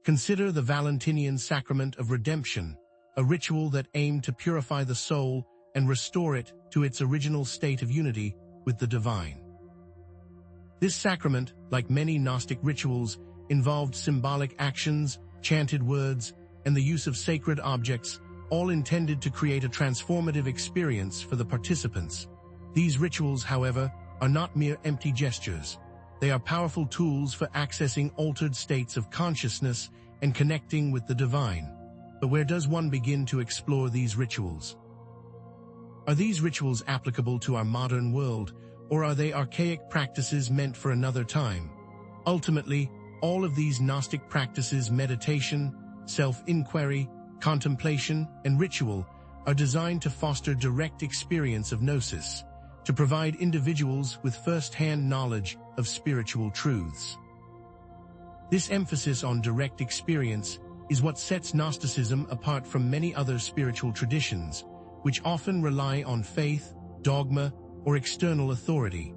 S1: Consider the Valentinian Sacrament of Redemption, a ritual that aimed to purify the soul and restore it to its original state of unity with the divine. This sacrament, like many Gnostic rituals, involved symbolic actions, chanted words, and the use of sacred objects, all intended to create a transformative experience for the participants. These rituals, however, are not mere empty gestures. They are powerful tools for accessing altered states of consciousness and connecting with the divine. But where does one begin to explore these rituals? Are these rituals applicable to our modern world, or are they archaic practices meant for another time? Ultimately, all of these Gnostic practices, meditation, self-inquiry, contemplation, and ritual, are designed to foster direct experience of gnosis, to provide individuals with first-hand knowledge of spiritual truths. This emphasis on direct experience is what sets Gnosticism apart from many other spiritual traditions, which often rely on faith, dogma, or external authority.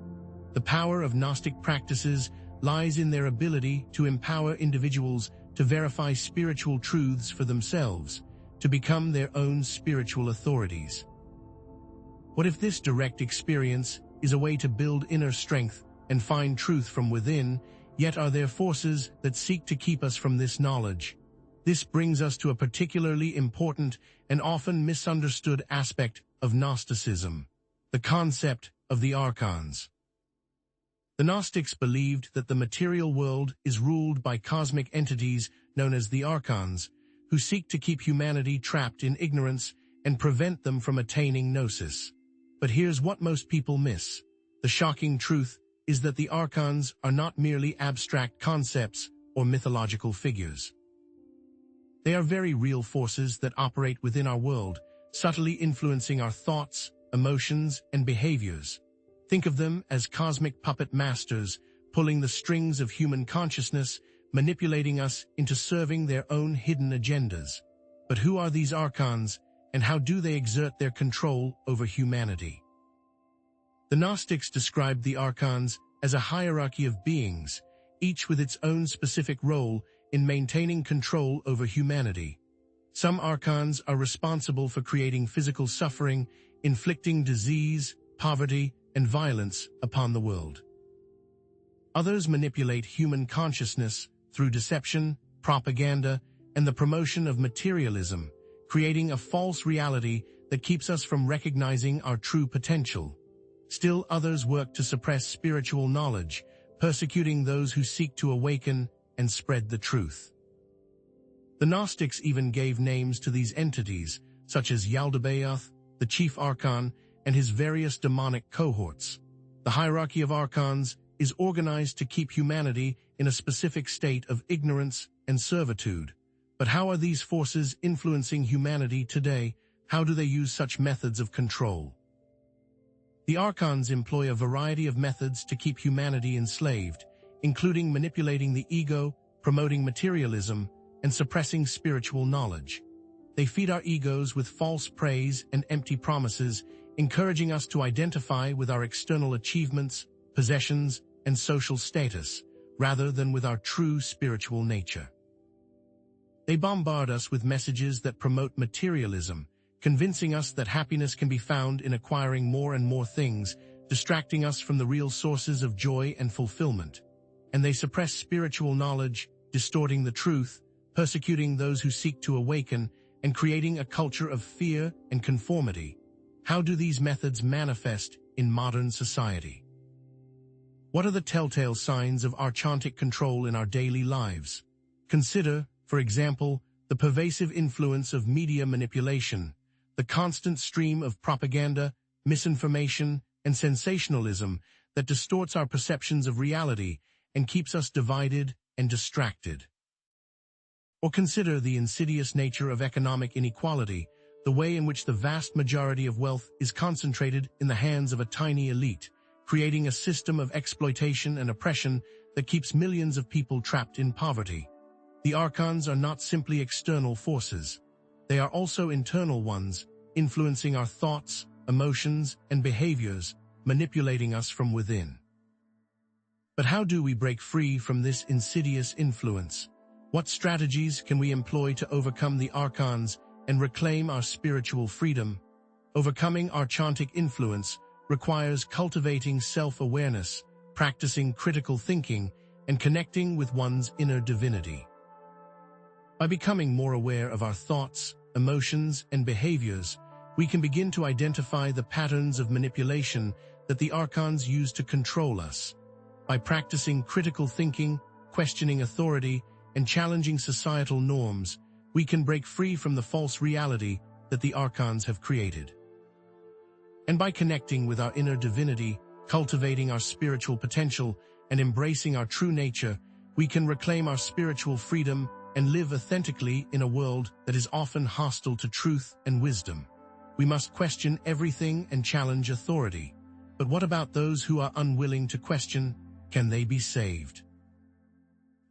S1: The power of Gnostic practices lies in their ability to empower individuals to verify spiritual truths for themselves, to become their own spiritual authorities. What if this direct experience is a way to build inner strength and find truth from within, yet are there forces that seek to keep us from this knowledge? This brings us to a particularly important and often misunderstood aspect of Gnosticism, the concept of the archons. The Gnostics believed that the material world is ruled by cosmic entities known as the archons, who seek to keep humanity trapped in ignorance and prevent them from attaining gnosis. But here's what most people miss. The shocking truth is that the archons are not merely abstract concepts or mythological figures. They are very real forces that operate within our world, subtly influencing our thoughts, emotions, and behaviors. Think of them as cosmic puppet masters, pulling the strings of human consciousness, manipulating us into serving their own hidden agendas. But who are these archons, and how do they exert their control over humanity? The Gnostics described the archons as a hierarchy of beings, each with its own specific role in maintaining control over humanity. Some archons are responsible for creating physical suffering, inflicting disease, poverty, and violence upon the world. Others manipulate human consciousness through deception, propaganda, and the promotion of materialism, creating a false reality that keeps us from recognizing our true potential. Still others work to suppress spiritual knowledge, persecuting those who seek to awaken and spread the truth. The Gnostics even gave names to these entities, such as Yaldabaoth, the chief archon, and his various demonic cohorts. The hierarchy of archons is organized to keep humanity in a specific state of ignorance and servitude. But how are these forces influencing humanity today? How do they use such methods of control? The archons employ a variety of methods to keep humanity enslaved, including manipulating the ego, promoting materialism, and suppressing spiritual knowledge. They feed our egos with false praise and empty promises, encouraging us to identify with our external achievements, possessions, and social status, rather than with our true spiritual nature. They bombard us with messages that promote materialism, convincing us that happiness can be found in acquiring more and more things, distracting us from the real sources of joy and fulfillment. And they suppress spiritual knowledge, distorting the truth, persecuting those who seek to awaken, and creating a culture of fear and conformity. How do these methods manifest in modern society? What are the telltale signs of archontic control in our daily lives? Consider, for example, the pervasive influence of media manipulation, the constant stream of propaganda, misinformation, and sensationalism that distorts our perceptions of reality and keeps us divided and distracted. Or consider the insidious nature of economic inequality, the way in which the vast majority of wealth is concentrated in the hands of a tiny elite, creating a system of exploitation and oppression that keeps millions of people trapped in poverty. The archons are not simply external forces. They are also internal ones, influencing our thoughts, emotions, and behaviors, manipulating us from within. But how do we break free from this insidious influence? What strategies can we employ to overcome the archons and reclaim our spiritual freedom? Overcoming archontic influence requires cultivating self-awareness, practicing critical thinking, and connecting with one's inner divinity. By becoming more aware of our thoughts, emotions, and behaviors, we can begin to identify the patterns of manipulation that the archons use to control us. By practicing critical thinking, questioning authority, and challenging societal norms, we can break free from the false reality that the archons have created. And by connecting with our inner divinity, cultivating our spiritual potential, and embracing our true nature, we can reclaim our spiritual freedom and live authentically in a world that is often hostile to truth and wisdom. We must question everything and challenge authority. But what about those who are unwilling to question? Can they be saved?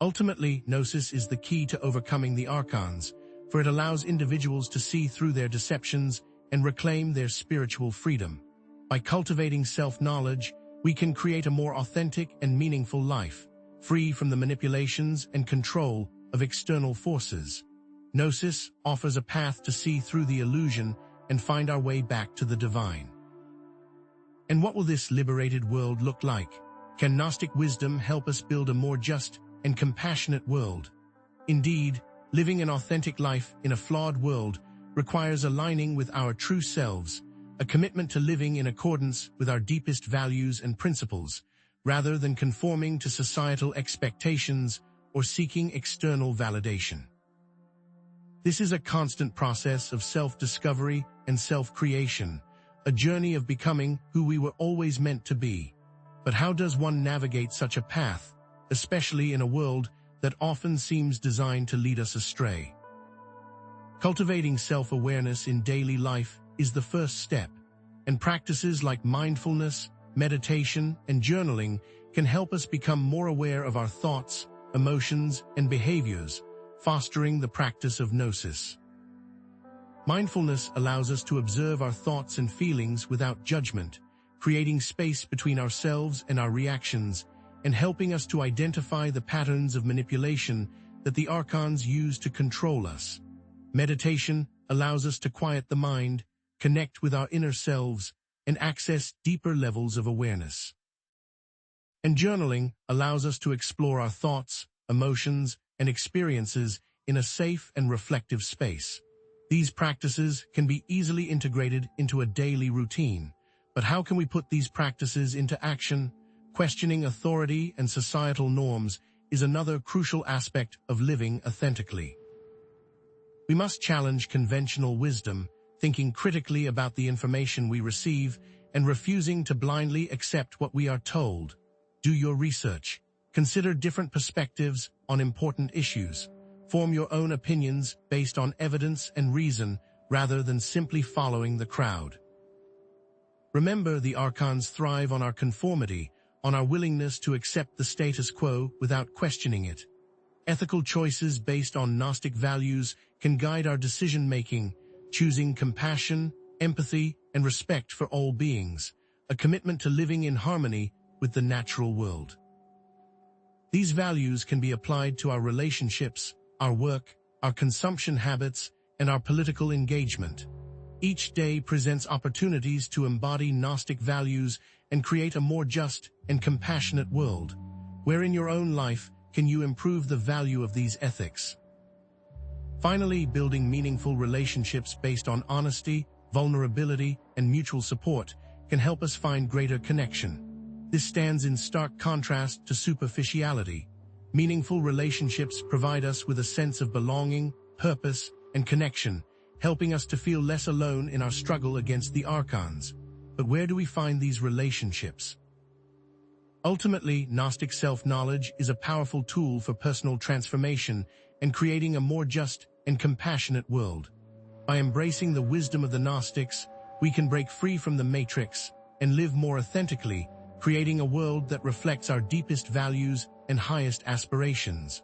S1: Ultimately, Gnosis is the key to overcoming the archons, for it allows individuals to see through their deceptions and reclaim their spiritual freedom. By cultivating self-knowledge, we can create a more authentic and meaningful life, free from the manipulations and control of external forces. Gnosis offers a path to see through the illusion and find our way back to the divine. And what will this liberated world look like? Can Gnostic wisdom help us build a more just and compassionate world? Indeed, living an authentic life in a flawed world requires aligning with our true selves, a commitment to living in accordance with our deepest values and principles, rather than conforming to societal expectations or seeking external validation. This is a constant process of self-discovery and self-creation, a journey of becoming who we were always meant to be. But how does one navigate such a path, especially in a world that often seems designed to lead us astray? Cultivating self-awareness in daily life is the first step, and practices like mindfulness, meditation, and journaling can help us become more aware of our thoughts, emotions, and behaviors, fostering the practice of Gnosis. Mindfulness allows us to observe our thoughts and feelings without judgment, creating space between ourselves and our reactions, and helping us to identify the patterns of manipulation that the archons use to control us. Meditation allows us to quiet the mind, connect with our inner selves, and access deeper levels of awareness. And journaling allows us to explore our thoughts, emotions, and experiences in a safe and reflective space. These practices can be easily integrated into a daily routine, but how can we put these practices into action? Questioning authority and societal norms is another crucial aspect of living authentically. We must challenge conventional wisdom, thinking critically about the information we receive and refusing to blindly accept what we are told. Do your research. Consider different perspectives on important issues. Form your own opinions based on evidence and reason rather than simply following the crowd. Remember, the archons thrive on our conformity, on our willingness to accept the status quo without questioning it. Ethical choices based on Gnostic values can guide our decision-making, choosing compassion, empathy, and respect for all beings, a commitment to living in harmony with the natural world. These values can be applied to our relationships, our work, our consumption habits, and our political engagement. Each day presents opportunities to embody Gnostic values and create a more just and compassionate world. Where in your own life can you improve the value of these ethics? Finally, building meaningful relationships based on honesty, vulnerability, and mutual support can help us find greater connection. This stands in stark contrast to superficiality. Meaningful relationships provide us with a sense of belonging, purpose, and connection, helping us to feel less alone in our struggle against the archons. But where do we find these relationships? Ultimately, Gnostic self-knowledge is a powerful tool for personal transformation and creating a more just and compassionate world. By embracing the wisdom of the Gnostics, we can break free from the matrix and live more authentically, creating a world that reflects our deepest values and highest aspirations.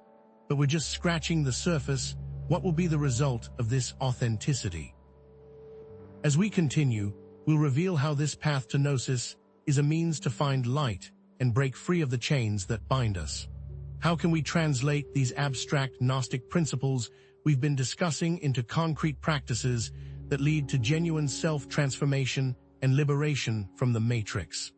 S1: But we're just scratching the surface. What will be the result of this authenticity? As we continue, we'll reveal how this path to Gnosis is a means to find light and break free of the chains that bind us. How can we translate these abstract Gnostic principles we've been discussing into concrete practices that lead to genuine self-transformation and liberation from the matrix?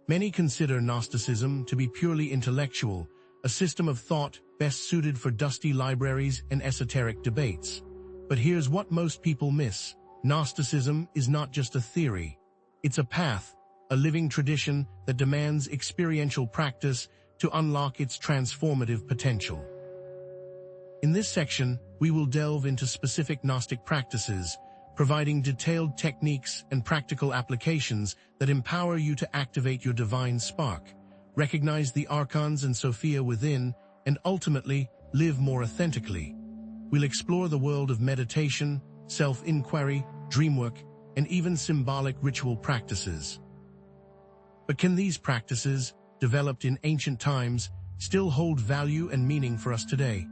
S1: Many consider Gnosticism to be purely intellectual, a system of thought best suited for dusty libraries and esoteric debates. But here's what most people miss. Gnosticism is not just a theory. It's a path, a living tradition that demands experiential practice to unlock its transformative potential. In this section, we will delve into specific Gnostic practices, providing detailed techniques and practical applications that empower you to activate your divine spark, recognize the archons and Sophia within, and ultimately live more authentically. We'll explore the world of meditation, self-inquiry, dreamwork, and even symbolic ritual practices. But can these practices, developed in ancient times, still hold value and meaning for us today?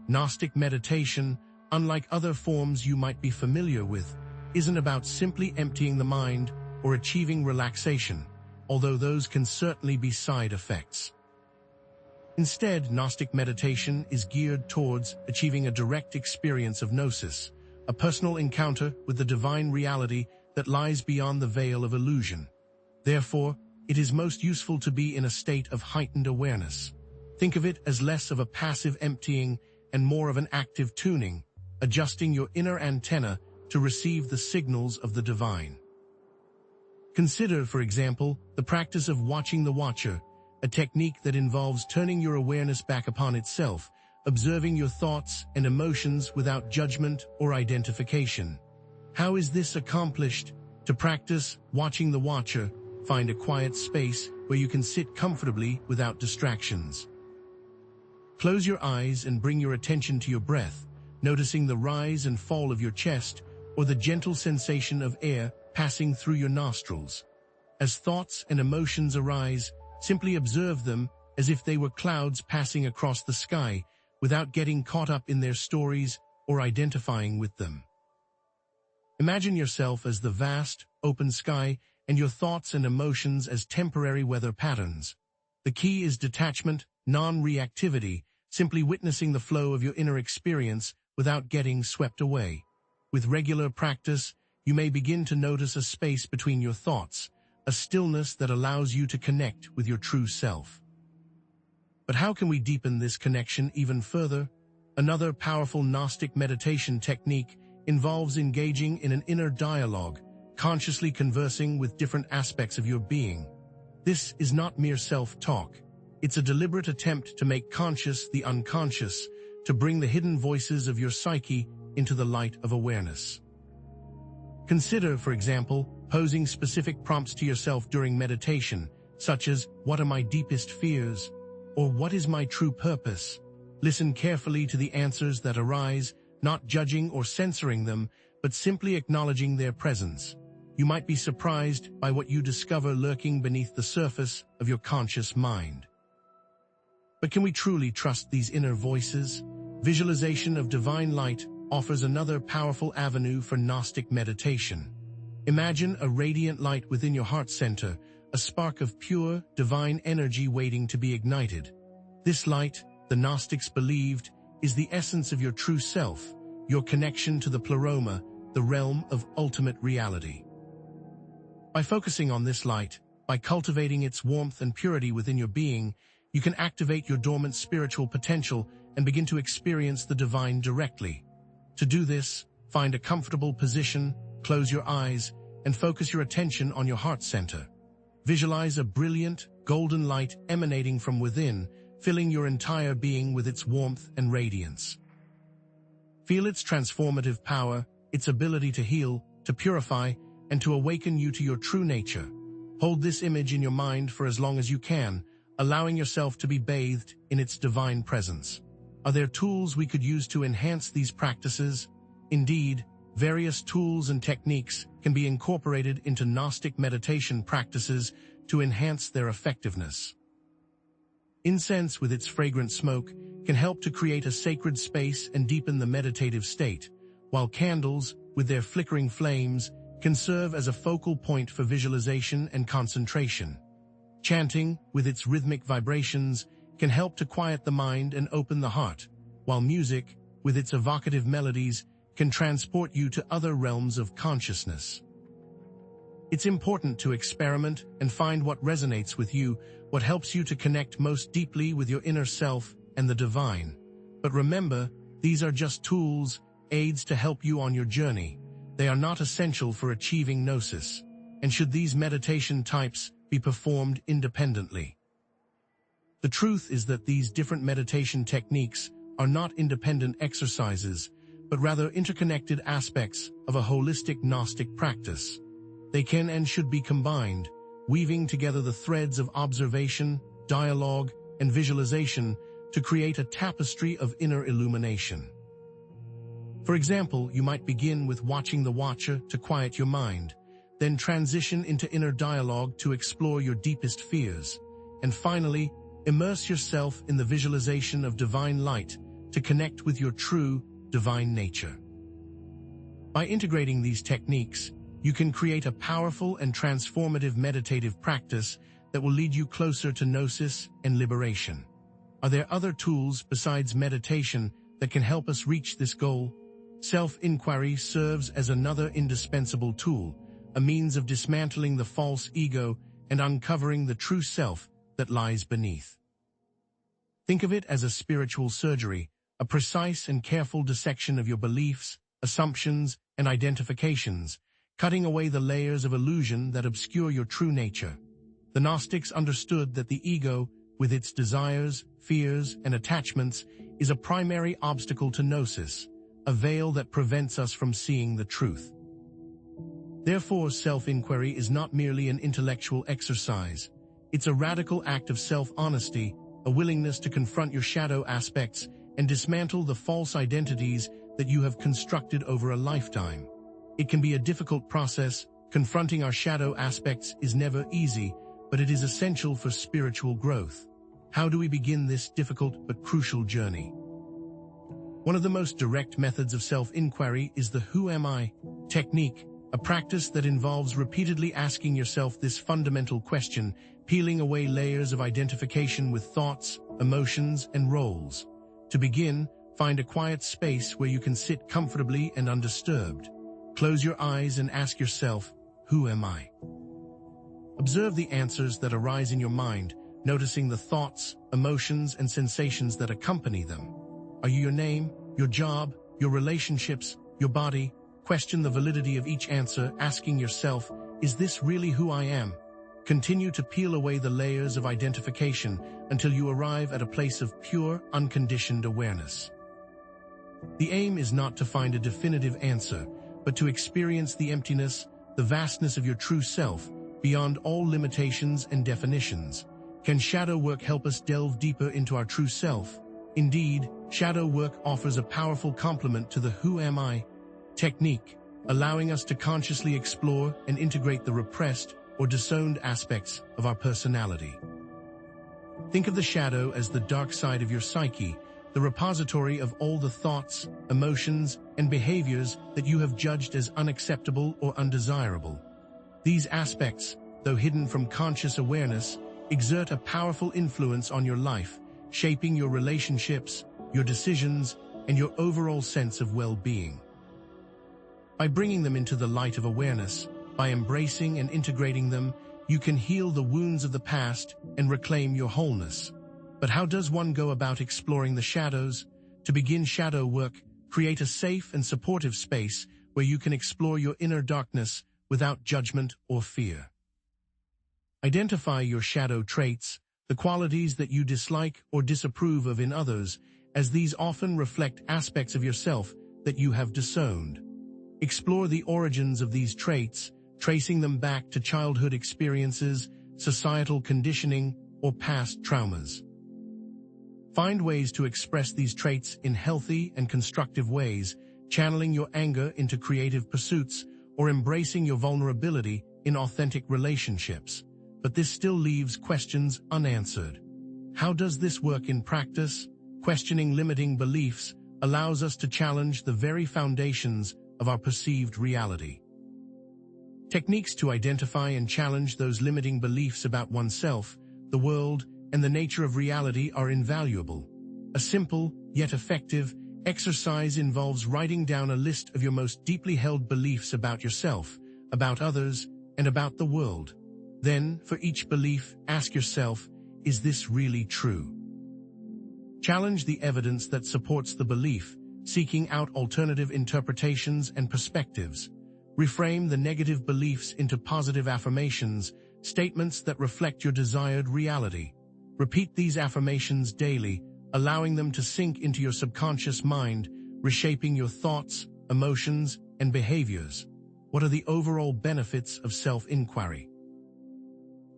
S1: Gnostic meditation, unlike other forms you might be familiar with, isn't about simply emptying the mind or achieving relaxation, although those can certainly be side effects. Instead, Gnostic meditation is geared towards achieving a direct experience of gnosis, a personal encounter with the divine reality that lies beyond the veil of illusion. Therefore, it is most useful to be in a state of heightened awareness. Think of it as less of a passive emptying and more of an active tuning, adjusting your inner antenna to receive the signals of the divine. Consider, for example, the practice of watching the watcher, a technique that involves turning your awareness back upon itself, observing your thoughts and emotions without judgment or identification. How is this accomplished? To practice watching the watcher, find a quiet space where you can sit comfortably without distractions. Close your eyes and bring your attention to your breath, noticing the rise and fall of your chest or the gentle sensation of air passing through your nostrils. As thoughts and emotions arise, simply observe them as if they were clouds passing across the sky, without getting caught up in their stories or identifying with them. Imagine yourself as the vast, open sky and your thoughts and emotions as temporary weather patterns. The key is detachment, non-reactivity, simply witnessing the flow of your inner experience without getting swept away. With regular practice, you may begin to notice a space between your thoughts, a stillness that allows you to connect with your true self. But how can we deepen this connection even further? Another powerful Gnostic meditation technique involves engaging in an inner dialogue, consciously conversing with different aspects of your being. This is not mere self-talk. It's a deliberate attempt to make conscious the unconscious, to bring the hidden voices of your psyche into the light of awareness. Consider, for example, posing specific prompts to yourself during meditation, such as, "What are my deepest fears?" or "What is my true purpose?" Listen carefully to the answers that arise, not judging or censoring them, but simply acknowledging their presence. You might be surprised by what you discover lurking beneath the surface of your conscious mind. But can we truly trust these inner voices? Visualization of divine light offers another powerful avenue for Gnostic meditation. Imagine a radiant light within your heart center, a spark of pure, divine energy waiting to be ignited. This light, the Gnostics believed, is the essence of your true self, your connection to the pleroma, the realm of ultimate reality. By focusing on this light, by cultivating its warmth and purity within your being, you can activate your dormant spiritual potential and begin to experience the divine directly. To do this, find a comfortable position, close your eyes, and focus your attention on your heart center. Visualize a brilliant, golden light emanating from within, filling your entire being with its warmth and radiance. Feel its transformative power, its ability to heal, to purify, and to awaken you to your true nature. Hold this image in your mind for as long as you can, allowing yourself to be bathed in its divine presence. Are there tools we could use to enhance these practices? Indeed, various tools and techniques can be incorporated into Gnostic meditation practices to enhance their effectiveness. Incense, with its fragrant smoke, can help to create a sacred space and deepen the meditative state, while candles, with their flickering flames, can serve as a focal point for visualization and concentration. Chanting, with its rhythmic vibrations, can help to quiet the mind and open the heart, while music, with its evocative melodies, can transport you to other realms of consciousness. It's important to experiment and find what resonates with you, what helps you to connect most deeply with your inner self and the divine. But remember, these are just tools, aids to help you on your journey. They are not essential for achieving gnosis. And should these meditation types be performed independently? The truth is that these different meditation techniques are not independent exercises, but rather interconnected aspects of a holistic Gnostic practice. They can and should be combined, weaving together the threads of observation, dialogue, and visualization to create a tapestry of inner illumination. For example, you might begin with watching the Watcher to quiet your mind, then transition into inner dialogue to explore your deepest fears, and finally, immerse yourself in the visualization of divine light to connect with your true, divine nature. By integrating these techniques, you can create a powerful and transformative meditative practice that will lead you closer to gnosis and liberation. Are there other tools besides meditation that can help us reach this goal? Self-inquiry serves as another indispensable tool, a means of dismantling the false ego and uncovering the true self that lies beneath. Think of it as a spiritual surgery, a precise and careful dissection of your beliefs, assumptions, and identifications, cutting away the layers of illusion that obscure your true nature. The Gnostics understood that the ego, with its desires, fears, and attachments, is a primary obstacle to gnosis, a veil that prevents us from seeing the truth. Therefore, self-inquiry is not merely an intellectual exercise. It's a radical act of self-honesty, a willingness to confront your shadow aspects and dismantle the false identities that you have constructed over a lifetime. It can be a difficult process. Confronting our shadow aspects is never easy, but it is essential for spiritual growth. How do we begin this difficult but crucial journey? One of the most direct methods of self-inquiry is the "Who am I?" technique, a practice that involves repeatedly asking yourself this fundamental question, peeling away layers of identification with thoughts, emotions, and roles. To begin, find a quiet space where you can sit comfortably and undisturbed. Close your eyes and ask yourself, "Who am I?" Observe the answers that arise in your mind, noticing the thoughts, emotions, and sensations that accompany them. Are you your name, your job, your relationships, your body? Question the validity of each answer, asking yourself, "Is this really who I am?" Continue to peel away the layers of identification until you arrive at a place of pure, unconditioned awareness. The aim is not to find a definitive answer, but to experience the emptiness, the vastness of your true self, beyond all limitations and definitions. Can shadow work help us delve deeper into our true self? Indeed, shadow work offers a powerful complement to the "Who am I?" technique, allowing us to consciously explore and integrate the repressed or disowned aspects of our personality. Think of the shadow as the dark side of your psyche, the repository of all the thoughts, emotions, and behaviors that you have judged as unacceptable or undesirable. These aspects, though hidden from conscious awareness, exert a powerful influence on your life, shaping your relationships, your decisions, and your overall sense of well-being. By bringing them into the light of awareness, by embracing and integrating them, you can heal the wounds of the past and reclaim your wholeness. But how does one go about exploring the shadows? To begin shadow work, create a safe and supportive space where you can explore your inner darkness without judgment or fear. Identify your shadow traits, the qualities that you dislike or disapprove of in others, as these often reflect aspects of yourself that you have disowned. Explore the origins of these traits, tracing them back to childhood experiences, societal conditioning, or past traumas. Find ways to express these traits in healthy and constructive ways, channeling your anger into creative pursuits, or embracing your vulnerability in authentic relationships. But this still leaves questions unanswered. How does this work in practice? Questioning limiting beliefs allows us to challenge the very foundations of our perceived reality. Techniques to identify and challenge those limiting beliefs about oneself, the world, and the nature of reality are invaluable. A simple, yet effective, exercise involves writing down a list of your most deeply held beliefs about yourself, about others, and about the world. Then, for each belief, ask yourself, is this really true? Challenge the evidence that supports the belief, seeking out alternative interpretations and perspectives. Reframe the negative beliefs into positive affirmations, statements that reflect your desired reality. Repeat these affirmations daily, allowing them to sink into your subconscious mind, reshaping your thoughts, emotions, and behaviors. What are the overall benefits of self-inquiry?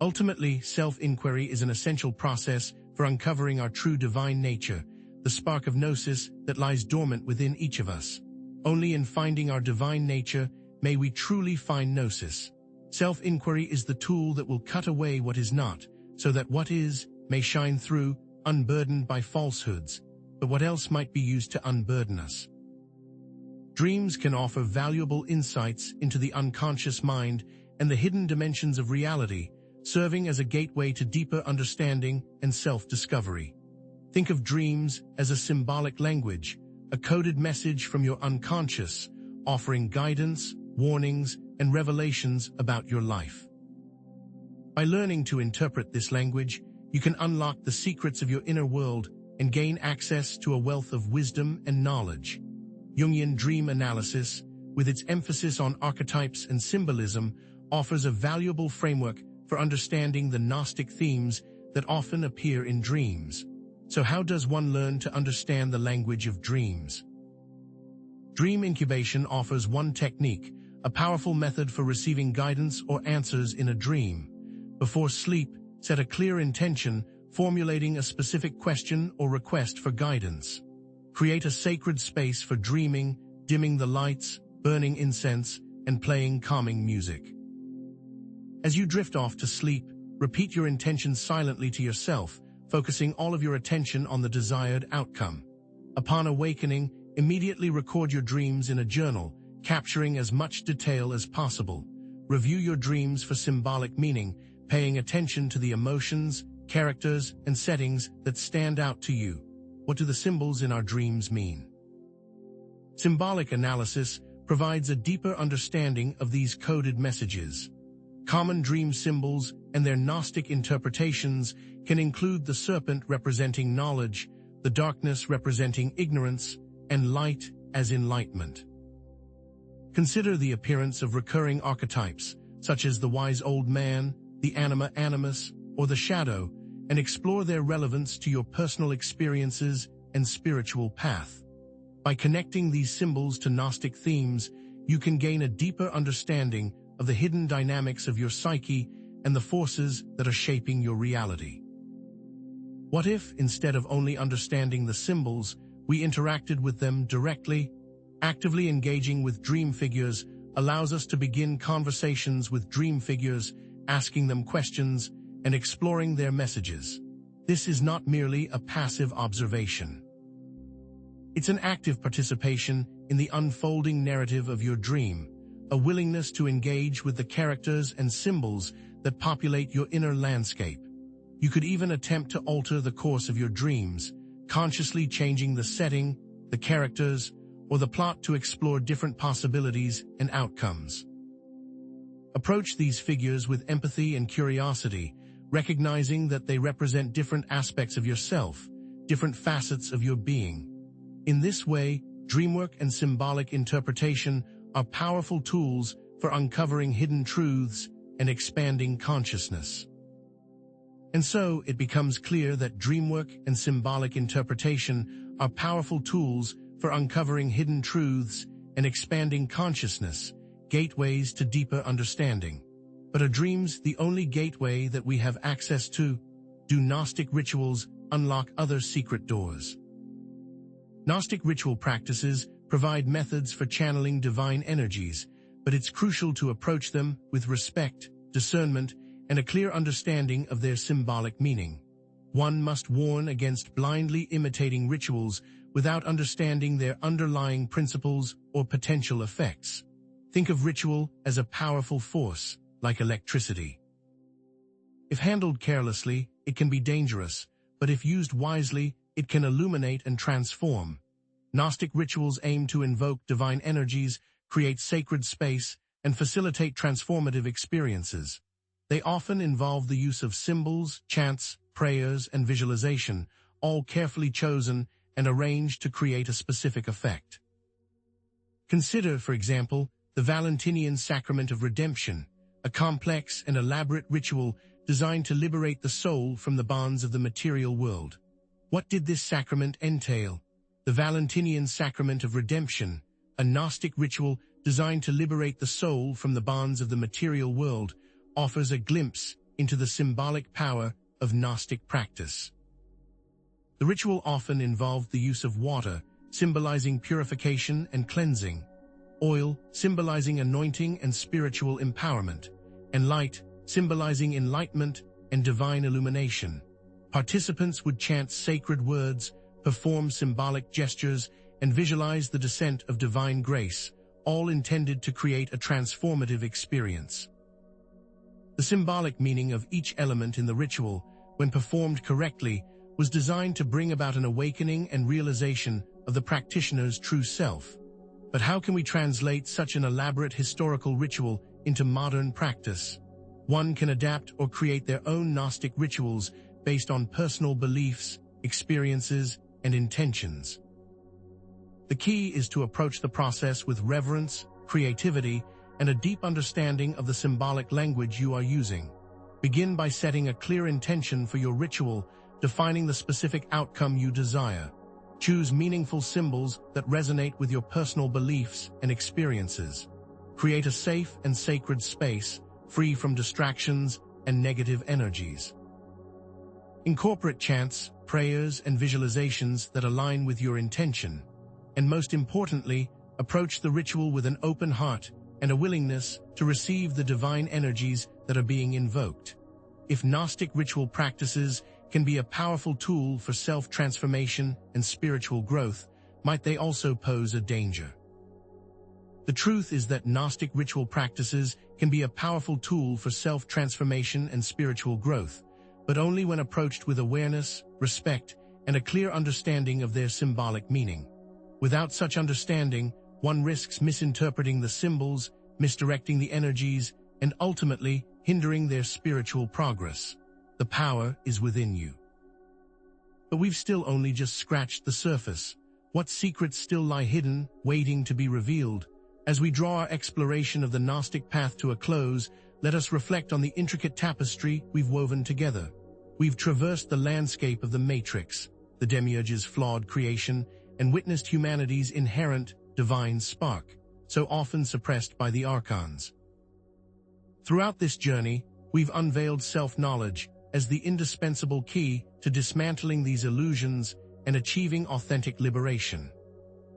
S1: Ultimately, self-inquiry is an essential process for uncovering our true divine nature, the spark of gnosis that lies dormant within each of us. Only in finding our divine nature may we truly find gnosis. Self-inquiry is the tool that will cut away what is not, so that what is may shine through, unburdened by falsehoods. But what else might be used to unburden us? Dreams can offer valuable insights into the unconscious mind and the hidden dimensions of reality, serving as a gateway to deeper understanding and self-discovery. Think of dreams as a symbolic language, a coded message from your unconscious, offering guidance, warnings, and revelations about your life. By learning to interpret this language, you can unlock the secrets of your inner world and gain access to a wealth of wisdom and knowledge. Jungian dream analysis, with its emphasis on archetypes and symbolism, offers a valuable framework for understanding the Gnostic themes that often appear in dreams. So how does one learn to understand the language of dreams? Dream incubation offers one technique, a powerful method for receiving guidance or answers in a dream. Before sleep, set a clear intention, formulating a specific question or request for guidance. Create a sacred space for dreaming, dimming the lights, burning incense, and playing calming music. As you drift off to sleep, repeat your intentions silently to yourself, focusing all of your attention on the desired outcome. Upon awakening, immediately record your dreams in a journal, capturing as much detail as possible. Review your dreams for symbolic meaning, paying attention to the emotions, characters, and settings that stand out to you. What do the symbols in our dreams mean? Symbolic analysis provides a deeper understanding of these coded messages. Common dream symbols and their Gnostic interpretations can include the serpent representing knowledge, the darkness representing ignorance, and light as enlightenment. Consider the appearance of recurring archetypes, such as the wise old man, the anima animus, or the shadow, and explore their relevance to your personal experiences and spiritual path. By connecting these symbols to Gnostic themes, you can gain a deeper understanding of the hidden dynamics of your psyche and the forces that are shaping your reality. What if, instead of only understanding the symbols, we interacted with them directly? Actively engaging with dream figures allows us to begin conversations with dream figures, asking them questions and exploring their messages. This is not merely a passive observation. It's an active participation in the unfolding narrative of your dream, a willingness to engage with the characters and symbols that populate your inner landscape. You could even attempt to alter the course of your dreams, consciously changing the setting, the characters, or the plot to explore different possibilities and outcomes. Approach these figures with empathy and curiosity, recognizing that they represent different aspects of yourself, different facets of your being. In this way, dreamwork and symbolic interpretation are powerful tools for uncovering hidden truths and expanding consciousness. And so, it becomes clear that dreamwork and symbolic interpretation are powerful tools for uncovering hidden truths and expanding consciousness, gateways to deeper understanding. But are dreams the only gateway that we have access to? Do Gnostic rituals unlock other secret doors? Gnostic ritual practices provide methods for channeling divine energies, but it's crucial to approach them with respect, discernment, and a clear understanding of their symbolic meaning. One must warn against blindly imitating rituals without understanding their underlying principles or potential effects. Think of ritual as a powerful force, like electricity. If handled carelessly, it can be dangerous, but if used wisely, it can illuminate and transform. Gnostic rituals aim to invoke divine energies, create sacred space, and facilitate transformative experiences. They often involve the use of symbols, chants, prayers, and visualization, all carefully chosen and arranged to create a specific effect. Consider, for example, the Valentinian Sacrament of Redemption, a complex and elaborate ritual designed to liberate the soul from the bonds of the material world. What did this sacrament entail? The Valentinian Sacrament of Redemption, a Gnostic ritual designed to liberate the soul from the bonds of the material world, offers a glimpse into the symbolic power of Gnostic practice. The ritual often involved the use of water, symbolizing purification and cleansing, oil, symbolizing anointing and spiritual empowerment, and light, symbolizing enlightenment and divine illumination. Participants would chant sacred words, perform symbolic gestures, and visualize the descent of divine grace, all intended to create a transformative experience. The symbolic meaning of each element in the ritual, when performed correctly, was designed to bring about an awakening and realization of the practitioner's true self. But how can we translate such an elaborate historical ritual into modern practice? One can adapt or create their own Gnostic rituals based on personal beliefs, experiences, and intentions. The key is to approach the process with reverence, creativity, and a deep understanding of the symbolic language you are using. Begin by setting a clear intention for your ritual, defining the specific outcome you desire. Choose meaningful symbols that resonate with your personal beliefs and experiences. Create a safe and sacred space, free from distractions and negative energies. Incorporate chants, prayers, and visualizations that align with your intention. And most importantly, approach the ritual with an open heart and a willingness to receive the divine energies that are being invoked. If Gnostic ritual practices can be a powerful tool for self-transformation and spiritual growth, might they also pose a danger? The truth is that Gnostic ritual practices can be a powerful tool for self-transformation and spiritual growth, but only when approached with awareness, respect, and a clear understanding of their symbolic meaning. Without such understanding, one risks misinterpreting the symbols, misdirecting the energies, and ultimately hindering their spiritual progress. The power is within you. But we've still only just scratched the surface. What secrets still lie hidden, waiting to be revealed? As we draw our exploration of the Gnostic path to a close, let us reflect on the intricate tapestry we've woven together. We've traversed the landscape of the Matrix, the Demiurge's flawed creation, and witnessed humanity's inherent divine spark, so often suppressed by the archons. Throughout this journey, we've unveiled self-knowledge as the indispensable key to dismantling these illusions and achieving authentic liberation.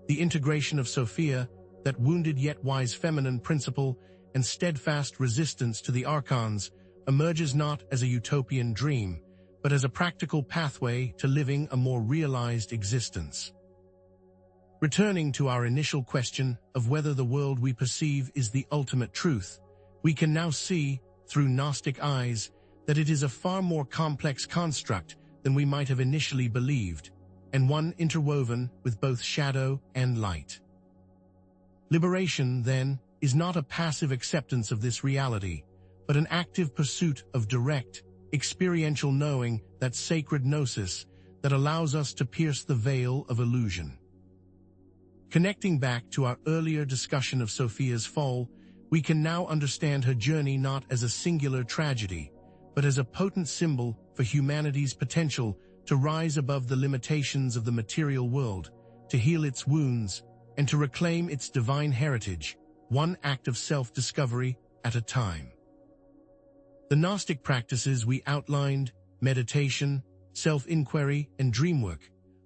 S1: The integration of Sophia, that wounded yet wise feminine principle, and steadfast resistance to the archons, emerges not as a utopian dream, but as a practical pathway to living a more realized existence. Returning to our initial question of whether the world we perceive is the ultimate truth, we can now see, through Gnostic eyes, that it is a far more complex construct than we might have initially believed, and one interwoven with both shadow and light. Liberation, then, is not a passive acceptance of this reality, but an active pursuit of direct, experiential knowing, that sacred gnosis that allows us to pierce the veil of illusion. Connecting back to our earlier discussion of Sophia's fall, we can now understand her journey not as a singular tragedy, but as a potent symbol for humanity's potential to rise above the limitations of the material world, to heal its wounds, and to reclaim its divine heritage, one act of self-discovery at a time. The Gnostic practices we outlined, meditation, self-inquiry, and dreamwork,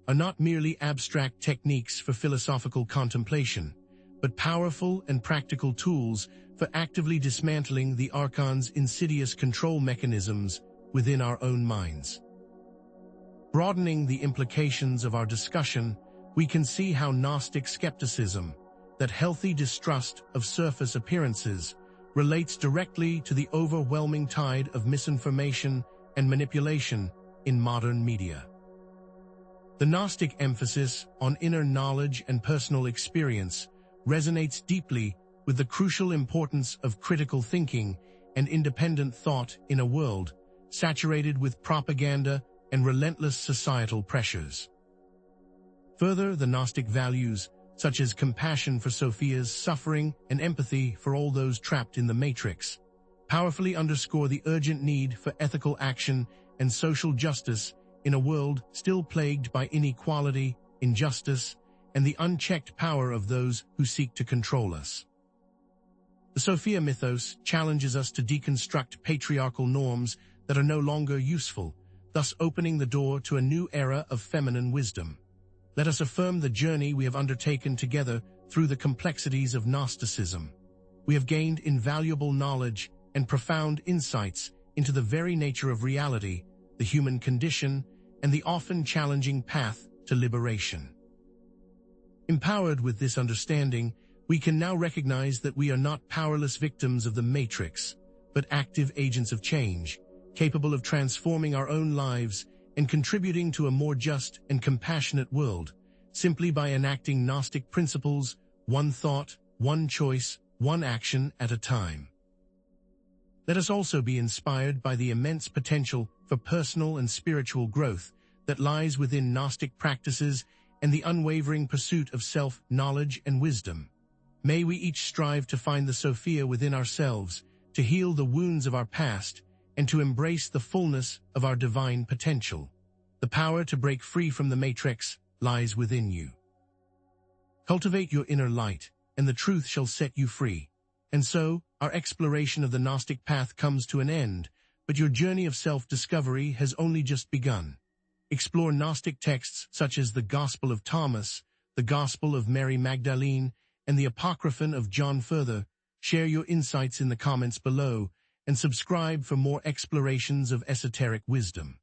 S1: are not merely abstract techniques for philosophical contemplation, but powerful and practical tools for actively dismantling the archon's insidious control mechanisms within our own minds. Broadening the implications of our discussion, we can see how Gnostic skepticism, that healthy distrust of surface appearances, relates directly to the overwhelming tide of misinformation and manipulation in modern media. The Gnostic emphasis on inner knowledge and personal experience resonates deeply with the crucial importance of critical thinking and independent thought in a world saturated with propaganda and relentless societal pressures. Further, the Gnostic values, such as compassion for Sophia's suffering and empathy for all those trapped in the Matrix, powerfully underscore the urgent need for ethical action and social justice in a world still plagued by inequality, injustice, and the unchecked power of those who seek to control us. The Sophia mythos challenges us to deconstruct patriarchal norms that are no longer useful, thus opening the door to a new era of feminine wisdom. Let us affirm the journey we have undertaken together through the complexities of Gnosticism. We have gained invaluable knowledge and profound insights into the very nature of reality, the human condition, and the often challenging path to liberation. Empowered with this understanding, we can now recognize that we are not powerless victims of the Matrix, but active agents of change, capable of transforming our own lives and contributing to a more just and compassionate world, simply by enacting Gnostic principles, one thought, one choice, one action at a time. Let us also be inspired by the immense potential for personal and spiritual growth that lies within Gnostic practices and the unwavering pursuit of self-knowledge and wisdom. May we each strive to find the Sophia within ourselves, to heal the wounds of our past, and to embrace the fullness of our divine potential. The power to break free from the Matrix lies within you. Cultivate your inner light, and the truth shall set you free. And so, our exploration of the Gnostic path comes to an end, but your journey of self-discovery has only just begun. Explore Gnostic texts such as the Gospel of Thomas, the Gospel of Mary Magdalene, and the Apocryphon of John. Further, share your insights in the comments below, and subscribe for more explorations of esoteric wisdom.